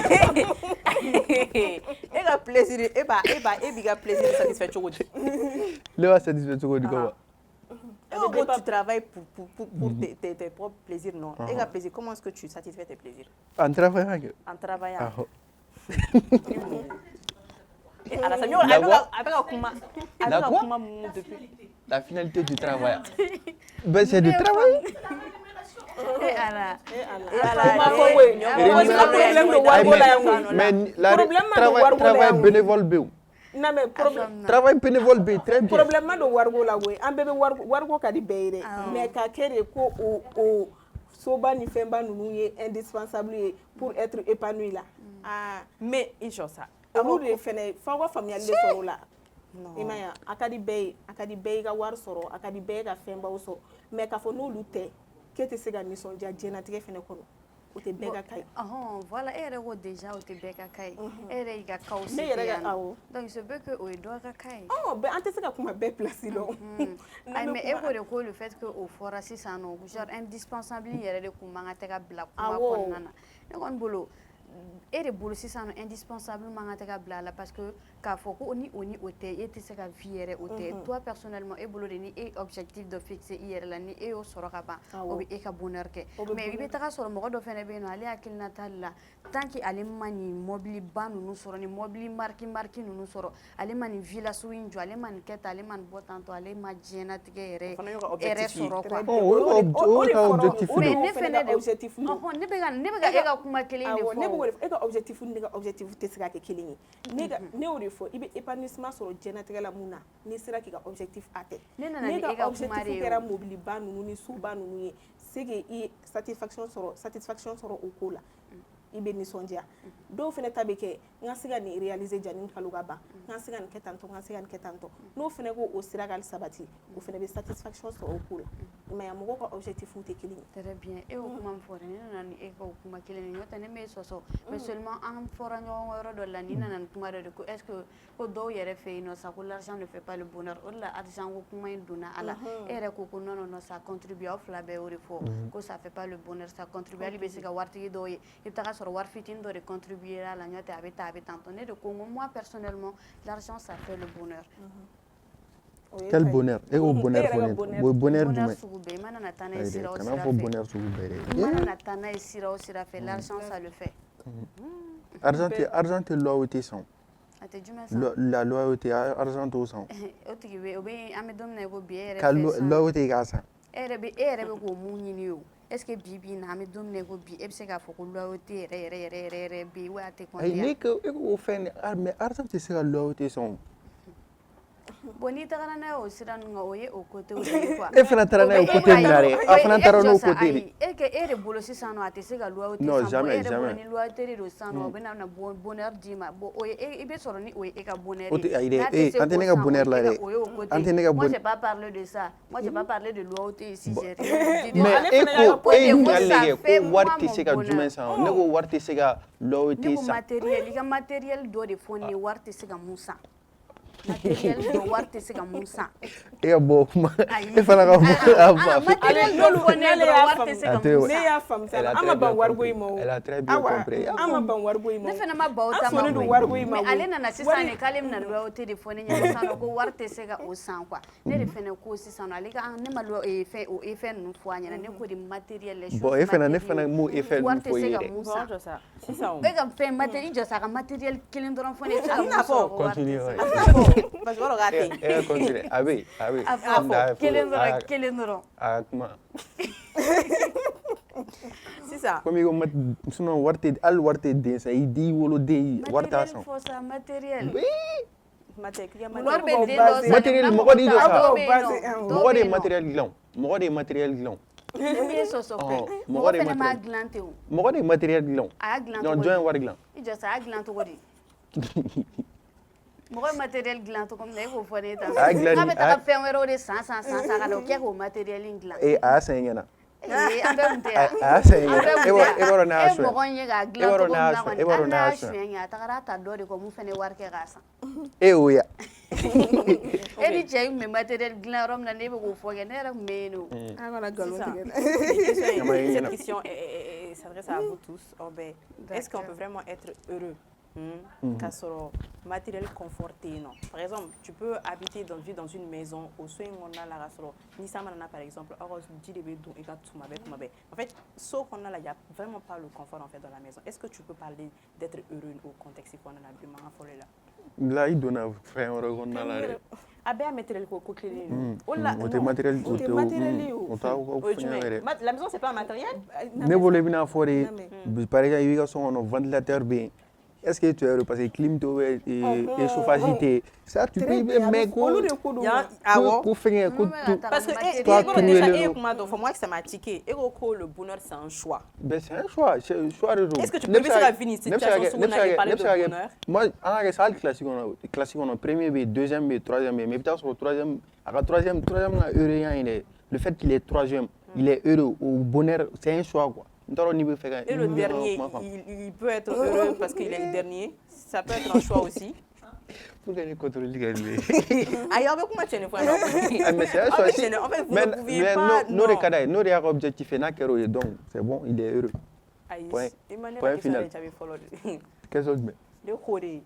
il a plaisir, il a plaisir de satisfaire tout le monde.
Il va satisfaire tout le monde.
Tu travailles pour tes propres plaisirs, non? Il a plaisir, comment est-ce que tu satisfais tes plaisirs?
En travaillant.
En travaillant.
La finalité du travail. Ben, c'est du travail. Travail bénévole.
Non mais
travail bénévole très bien.
Problème do wargo la we an bebe wargo ka di beyre mais ka kere ko o soba ni femba nunu ye indispensable pour être épanoui là.
Mais Ijosa
olu de fene fa wa famille de soro la. Imaya akadi bey ka war soro akadi bey ka femba o so mais ka fo no lute kete se ga nisonja jena tige fene kono. O te bega kai.
Voilà, elle est déjà au te bega kai. Elle est ga kausi. Donc je veux que o do ga kai.
Ben ante se ka kuma be place lo.
Mais eko de ko le fait que au fora si ça non genre indispensable yere de kuma nga te ga bla kuma konnana. Ne kon bolo et de bolo si ça non indispensable nga te ga bla la parce que ka foko oni ote et te se ka viere ote. Toi personnellement et bolo de ni et objectif de fixer hier la ni et o soro ka ba o e ka bonheur ke. Mais ibe ta ka soro mo do fene be no ali akil natal la tant que ale mani mobile ban nu soro ni mobile marki nu soro ale mani villa su injo ale mani keta ale man botanto ale ma jena tige ere soro kwa
objectif
mais ne fene de objectif ne be ga e ga kuma kele ni fo
ne be e ga objectif te sira ke kele ni ne o de fo ibe épanouissement soro jena tige la muna ni sira ki ga objectif ate
ne na e ga kuma re
era mobile ban nu ni su ban nu ye sege i satisfaction soro o ko la ibe nisondia do fene tabeke nga siga ni réaliser jani kaluga ba nga siga ni ketanto no fene go o siragal sabati o fene be satisfaction so o kula mais amugo ko objectif te killing
très bien et o kuma fora ni nan e ko kuma killing ni wata ne me soso mais seulement en fora nyo woro do la ni nan kuma de ko est-ce que ko do yere fe no ça ko l'argent ne fait pas le bonheur o la argent ko kuma induna ala ere ko ko non ça contribue au flabe o refo ko ça fait pas le bonheur ça contribue ali be siga warti do e sur war fitin de contribuer à la note avec tantonné de Congo. Moi personnellement l'argent ça fait le bonheur.
Quel bonheur? Et au bonheur au bonheur du
l'argent ça le fait.
Argent et loyauté sont. La loyauté argent au sang. Loyauté gasa.
Est-ce que bibi na me domine go bi e se ka fo ko loyauté re bi wa te ko ya
ai que o fen mais argent te sera loyauté son
bonita kana na o siran nga oye o côté o quoi
e fana tarana o côté minare a fana tarana o côté
e que ere bolo si sano ate se ga loyauté
non jamais
ni loyauté do sano be na bonheur dima bo oye e be soro ni oye e ka bonheur
antene ga bonheur la re antene ga
moi j'ai pas parlé de ça moi j'ai pas parlé de loyauté ici j'ai
mais e ko warti se ga jumen sa ne ko warti se ga loyauté sa
matériel do de fonni warti se ga musa matériel do warti se ga musa
e bo kuma e fala ga
matériel do fonni do warti se ga musa
ne ya fam sa ama ban wargo imo
elle a très bien compris
ama ban wargo imo
ne fena ma bauta ma mais alena na sisane kalem na loyauté de fonni nya sano ko warti se ga o san quoi ne de fena ko sisano ale ga ne ma lo e fait o e fait nu fo anya ne ko de matériel les choses
bon e fena ne fena mu e fait nu fo
yire
ça c'est ça
e ga fait matériel jo sa matériel kilin doron fo ne sa
continue
parce que regardez
et continue abi
kilin doron
kuma
c'est ça
comme yo mat suno warte al warte de sa idi wolo de warta son
matériel
matériel mo di do sa mo di matériel glon mo di matériel glon
mo di
matériel glon non join war glon
ijo sa glon to wodi mo matériel glon to comme ne ko fone ta ka ta fe wero de sans ka do ke ko matériel glon
e a sengena
ambe
Cette question s'adresse à vous tous. Est-ce qu'on peut vraiment être heureux matériel conforté non. Par exemple, tu peux habiter dans une maison au soin on a la rasoro ni ça par exemple en fait sauf qu'on a là il y a vraiment pas le confort en fait dans la maison. Est-ce que tu peux parler d'être heureux au contexte qu'on a là
Là, il donne un frère un regard dans la rue.
A bɛ y'a matériel ko kelen
On te matériel,
o tɛ matériel ye o.
on t'a
la maison c'est pas un matériel.
Ne bolo bina fɔ de par exemple i b'i ka so kɔnɔ ventilateur bɛ yen est-ce que tu es heureux parce que clim to bɛ chauffage tɛ ça tu peux mais ko
olu de ko don
ko fɛngɛ ko
Parce que
toi
déjà kuma dɔ fɔ moi que ça m'a tiqué et ko le bonheur c'est un choix.
Ben c'est un choix de don.
Est-ce que tu peux se la finir situation où on a parlé de bonheur?
Moi en vrai ça classique on premier B deuxième B troisième B mais peut-être sur le troisième à troisième na heureux le fait qu'il est troisième il est heureux au bonheur c'est un choix quoi.
Et le dernier, il peut être heureux parce qu'il est le dernier. Ça peut être un choix aussi.
Pour gagner contre le Ligue.
Ailleurs, comment tu es
mais c'est un choix.
En fait, vous ne pouviez pas...
Nos objectifs est donc c'est bon, il est heureux. Point final. Qu'est-ce que tu
Le Corée.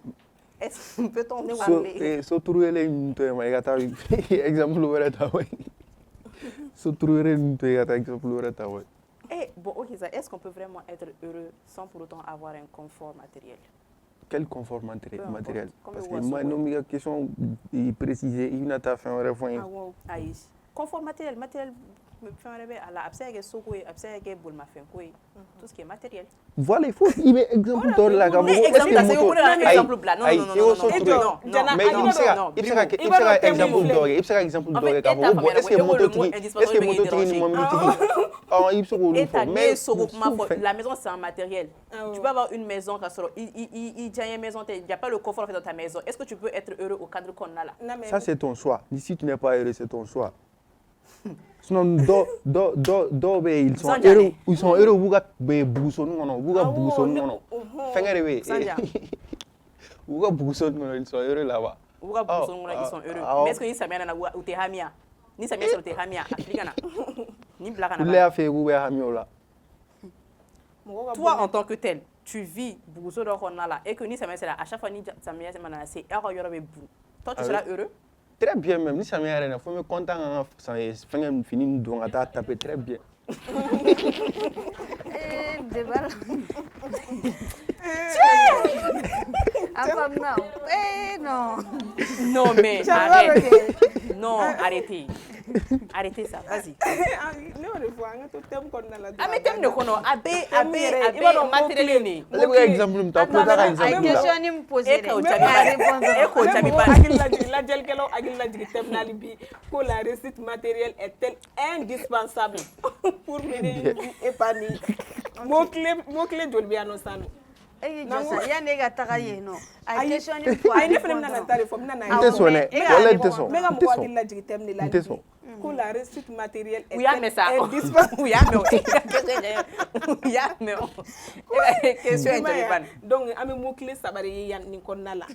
Est-ce que peut-on parler?
So trouver les exemple so trouver exemple
Bon, ok, ça. Est-ce qu'on peut vraiment être heureux sans pour autant avoir un confort matériel?
Quel confort matériel? Parce que moi, non, question précisée, il n'a pas fait un refrain.
Confort matériel, me fait un rêve à la absence soko et absence boule ma fin tout ce qui est matériel.
Voilà, il faut il met exemple dans la gamme.
Exemple là, non.
Mais il sera exemple d'or, il sera exemple d'or. Est-ce que moto
la maison c'est un matériel. Tu peux avoir une maison il y a une maison, il n'y a pas le confort dans ta maison. Est-ce que tu peux être heureux au cadre qu'on a là?
Ça c'est ton choix. Si tu n'es pas heureux, c'est ton choix. Sinon, ils sont heureux, Bouga Bousson, ils sont heureux là-bas.
Ils sont heureux. Mais est-ce que ni Samia na ou Tehamia? Ni Samia sur Tehamia, Africana. Ni Blacana. Toi, en tant que tel, tu vis Bousso là et que ni Samia c'est là, à chaque fois ni Samia c'est toi, tu seras heureux?
Très bien même, ni ça m'est rien, faut me content ça fait fini donc à taper très bien.
Non mais arrête. Non, arrêtez. Arrêtez ça, vas-y. Mais thème de kono, abe matériel ni.
Exemple m'ta pour dar exemple là.
Question me poser.
La jelkelo agil la jigi thème nali bi ko la réussite matérielle est indispensable pour mener une vie épanouie. Mot clé jol bi annonçano.
Ya nega tagaye no.
Ay question ni po ay ne fele na tare fo na na.
Wala teso.
Mega mo agil la jigi thème ni la. Que la réussite matérielle est
indispensable. Question intéressante.
Donc, ame mot clé sabari yan ni konna la.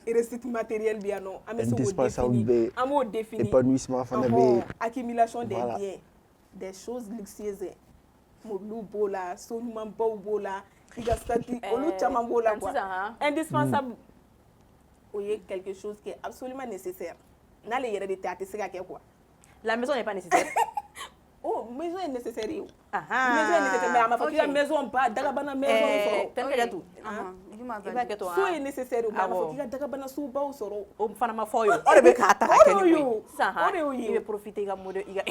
Réussite matérielle bien non. Ame so
indispensable.
Amo définir.
Épanouissement fanabe.
Accumulation des biens, des choses luxueuses. Moblu bola, soluman bola, rigastati, olu chama bola quoi. Indispensable. Oye quelque chose qui est absolument nécessaire. Na le yere de théâtre c'est quoi?
La maison n'est pas nécessaire.
Oh, maison est nécessaire.
Maison
est nécessaire, mais à ma famille, la maison pas, dagabana maison.
T'as déjà tout.
So est nécessaire, mais à ma famille, dagabana souba ou soro.
O fana ma foyo. O de be ka ta ka ni. Il veut profiter ga mode iga.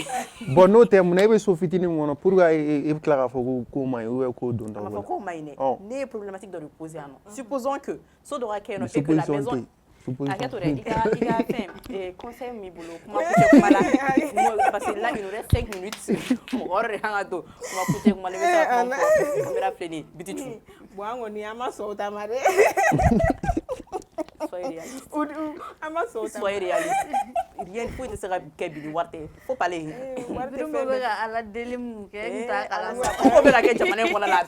Bon no terme na be so fitini mono pour ga e clara fo ko mai ou ko don da.
Ma ko mai ne. Ne problématique de reposer non. Supposons que so dora keno et que la maison il a fait conseil mi boulot parce que là il nous reste 5 minutes on va coucher on va lever ça on va rappeler petit
bon on y a ma sota mare
soyez réaliste rien faut de sera kebili warte faut parler
à la délim ke ta kala
ko be la ke jamane ko la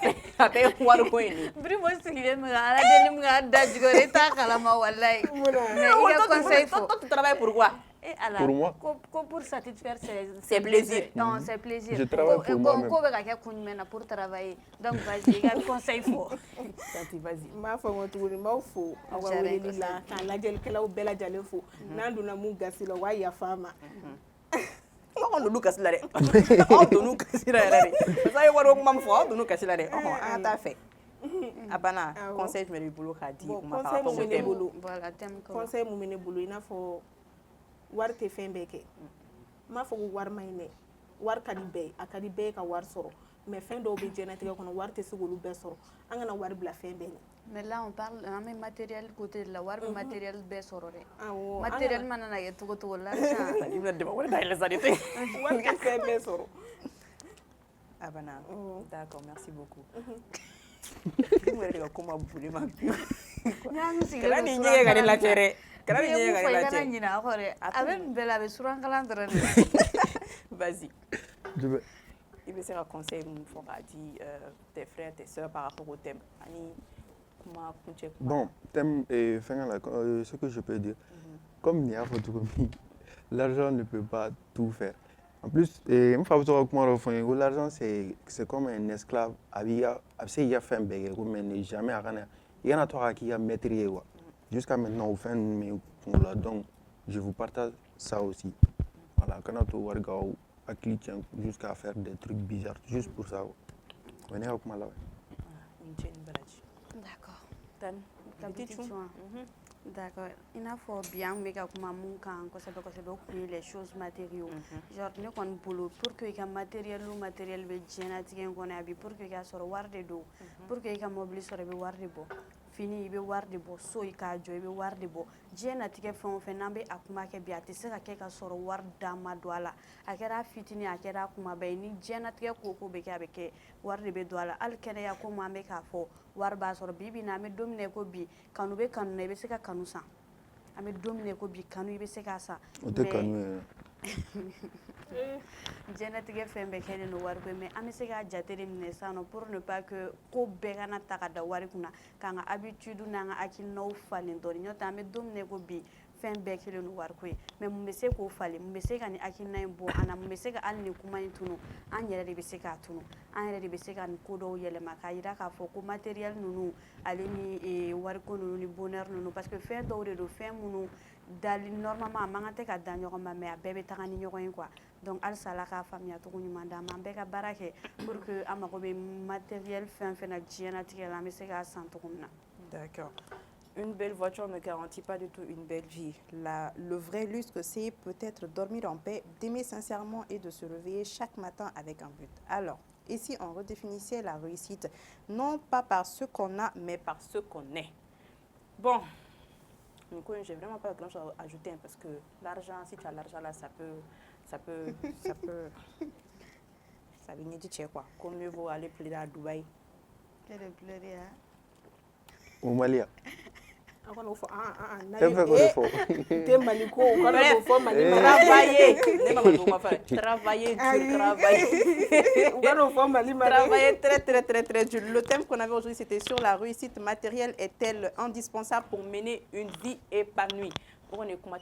paix waru ko ni
brimo sigile me à la délim ga dajgore ta kala ma wallahi
tu travailles pourquoi?
Pour moi.
Pour satisfaire
ses plaisirs.
Non, ses plaisirs.
Je travaille pour moi-même.
Pour travailler. Donc, vas-y, il y a un conseil fort.
Vas-y.
Ma femme, tu veux m'en fou. On va aller là. Quand la gel qu'elle a belle gel fou. Nandu na munga si la wa ya fama.
On nous casse la. On nous casse la. Ça y est, on nous mam fort. On nous casse la. Ah, t'as fait. Abana,
Ah,
conseil je me le boulot qu'a dit.
Bon,
On m'a
conseil
rapport
mu
au
bɛ ne
thème.
bolo
Voilà, thème que
conseil mu bɛ ne bolo i n'a fɔ wari tɛ fɛn bɛɛ kɛ n m'a fɔ ko wari ma ɲi dɛ wari ka di bɛɛ ye a ka di bɛɛ ye ka wari sɔrɔ mais fɛn dɔw bɛ diɲɛlatigɛ kɔnɔ wari tɛ se k'olu bɛɛ sɔrɔ an kana wari bila fɛn bɛɛ ɲɛ.
mais là on parle un même matériel côté de la wari bɛ matériel bɛɛ sɔrɔ dɛ
Awɔ,
matériel mana na kɛ cogo cogo l'argent
Il me demande wari d'ayɛlɛ sa de tɛ.
wari tɛ fɛn bɛɛ sɔrɔ.
Abana, d'accord, merci beaucoup.
n y'a min sigilen
Kana
don
nin
suran
ɲɛgɛn ka ne
kalan
lajɛ
na.
dɛ. Kana
N'i
nin
ye
ɲɛgɛn
mun
ka
fɔ
ne
i kana
lajɛ.
ɲinɛ a kɔ dɛ a bɛ nin bɛɛ la a bɛ suran kalan dɔrɔn de.
Vas-y.
Je vais-
Il veut faire un conseil pour tes frères, tes soeurs par rapport au thème. Ani, comment continuer.
Bon, thème et ce que je peux dire, comme il y a l'argent ne peut pas tout faire. En plus, l'argent c'est comme un esclave. Il y a fait un bébé, mais jamais rien. Il y en a toi qui a maîtrisé. Jusqu'à maintenant, au fin donc je vous partage ça aussi. Voilà, quand on voit à cliquer jusqu'à faire des trucs bizarres, juste pour ça. On est au Malawi.
d'accord
Thème.
ta petite soin. D'accord. I n'a fɔ bi an bɛ ka kuma mun kan kosɛbɛ kosɛbɛ o kun ye les choses matériaux. Genre ne kɔni bolo pour que i ka matériel o matériel bɛ diɲɛlatigɛ in kɔnɔ a bi pour que i ka sɔrɔ wari de don. Pour que i ka mobili sɔrɔ i bɛ wari de bɔ. Fini i bɛ wari de bɔ so i k'a jɔ i bɛ wari de bɔ. Diɲɛlatigɛ fɛn o fɛn n'an bɛ a kuma kɛ bi a tɛ se ka kɛ ka sɔrɔ wari dan ma don a la. A kɛra fitinin a kɛra kumaba ye ni diɲɛlatigɛ ko o ko bɛ kɛ a bɛ kɛ wari de bɛ don a la. Hali kɛnɛya ko mun an bɛ k'a fɔ wari b'a sɔrɔ bi bi in na an bɛ don min na i ko bi kanu bɛ kanu na i bɛ se ka kanu san. An bɛ don min na i ko bi kanu i bɛ se k'a san.
O tɛ kanu ye.
Diɲɛlatigɛ fɛn bɛɛ kɛlen don wari ko ye mais an bɛ se k'a jate de minɛ sisan nɔ pour ne pas que ko bɛɛ kana ta ka da wari kunna k'an ka habitude n'an ka hakilinaw falen dɔɔni n'o tɛ an bɛ don min na i ko bi fɛn bɛɛ kɛlen don wari ko ye mais mun bɛ se k'o falen mun bɛ se ka nin hakilina in bɔ an na mun bɛ se ka hali nin kuma in tunu an yɛrɛ de bɛ se k'a tunu an yɛrɛ de bɛ se ka nin ko dɔw yɛlɛma k'a jira k'a fɔ ko matériel ninnu ale ni wariko ninnu ni bonheur ninnu parce que fɛn dɔw de don fɛn minnu dali normalement a man kan tɛ ka da ɲɔgɔn ma mais a bɛɛ bɛ taga ni ɲɔgɔn ye quoi donc halisa ala k'a faamuya cogo ɲuman d'an ma an bɛɛ ka baara kɛ pour que an mago bɛ matériel fɛn fɛn na diɲɛlatigɛ la an bɛ se k'a san cogo min na.
D'accord. Une belle voiture ne garantit pas du tout une belle vie. Le vrai luxe, c'est peut-être dormir en paix, d'aimer sincèrement et de se réveiller chaque matin avec un but. Alors, ici, on redéfinissait la réussite, non pas par ce qu'on a, mais par ce qu'on est. Bon, j'ai vraiment pas grand chose à ajouter parce que l'argent, si tu as l'argent là, ça peut venir dire quoi. Comme mieux vaut aller pleurer à Dubaï.
Pleurer, hein?
Au Mali.
A kana o fɔ n'a
Tɛ fɛ k'o de fɔ.
tɛ Mali ko o kana o fɔ Mali ma.
Travailler. Ne ma ma fɔ travailler dur, travailler.
U kana o fɔ Mali ma.
Travailler très dur. Le thème qu'on avait aujourd'hui, c'était sur la réussite matérielle est-elle indispensable pour mener une vie épanouie. On est comme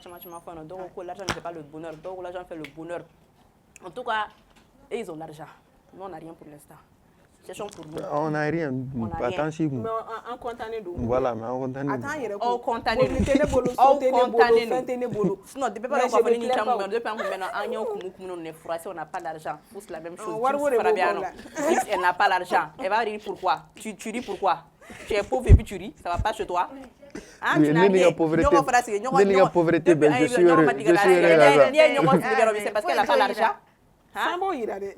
donc l'argent ne fait pas le bonheur. Donc l'argent fait le bonheur. En tout cas, ils ont l'argent. Nous, on n'a rien pour l'instant. Cherchons pour nous.
On n'a rien. Attends, si
Mais an contané don.
Voilà, mais on contané.
A t'an yɛrɛ
Aw contané don.
Mobili tɛ ne bolo, so
Aw
tɛ ne bolo,
contané
fɛn tɛ ne bolo.
Sinon, depuis pas
Mais
qu'on
je
va
me
venir
plains pas.
depuis un moment, on est français, on n'a pas d'argent. C'est la même chose.
Wari wo de b'o bolo la.
Elle n'a pas l'argent. Elle va dire pourquoi. Tu ris pourquoi? Tu es pauvre et puis tu ris, ça va pas chez toi. Hein, tu n'as rien.
Pauvreté, ben, je suis heureux.
C'est parce qu'elle n'a pas l'argent.
San b'o yira dɛ.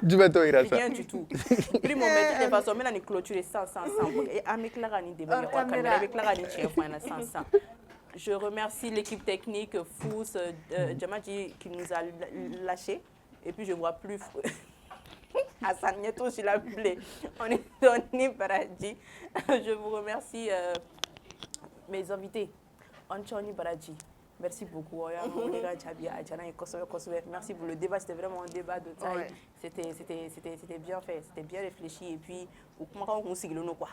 Jumɛn t'o yira sa?
Rien du tout. Puis mon maître, de toute façon, maintenant, il clôture sans. Et à mes claques, il débat, sans. Je remercie l'équipe technique, Fous, Djamadi, qui nous a lâchés. Et puis, je ne vois plus Hassan Nieto sur la plaie. On est Tony Baradji. Je vous remercie, mes invités. Anchoni Baradji. Merci beaucoup. Merci pour le débat. C'était vraiment un débat de taille. C'était bien fait. C'était bien réfléchi. Et puis, comment on s'y glonne quoi.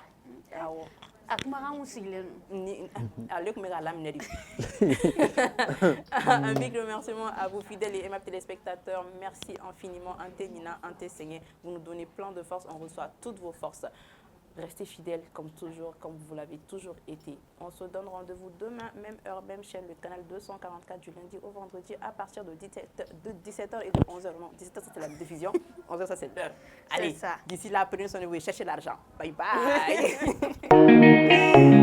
Un big remerciement à vous fidèles et aimables téléspectateurs. Merci infiniment Ante Nina, Ante Seigneur. Vous nous donnez plein de force. On reçoit toutes vos forces. Restez fidèles comme toujours, comme vous l'avez toujours été. On se donne rendez-vous demain, même heure, même chaîne, le canal 244 du lundi au vendredi à partir de 17h et de 11h. Non, 17h c'était la diffusion, 11h ça c'est l'heure. Allez, d'ici là, prenez soin de vous et cherchez l'argent. Bye bye.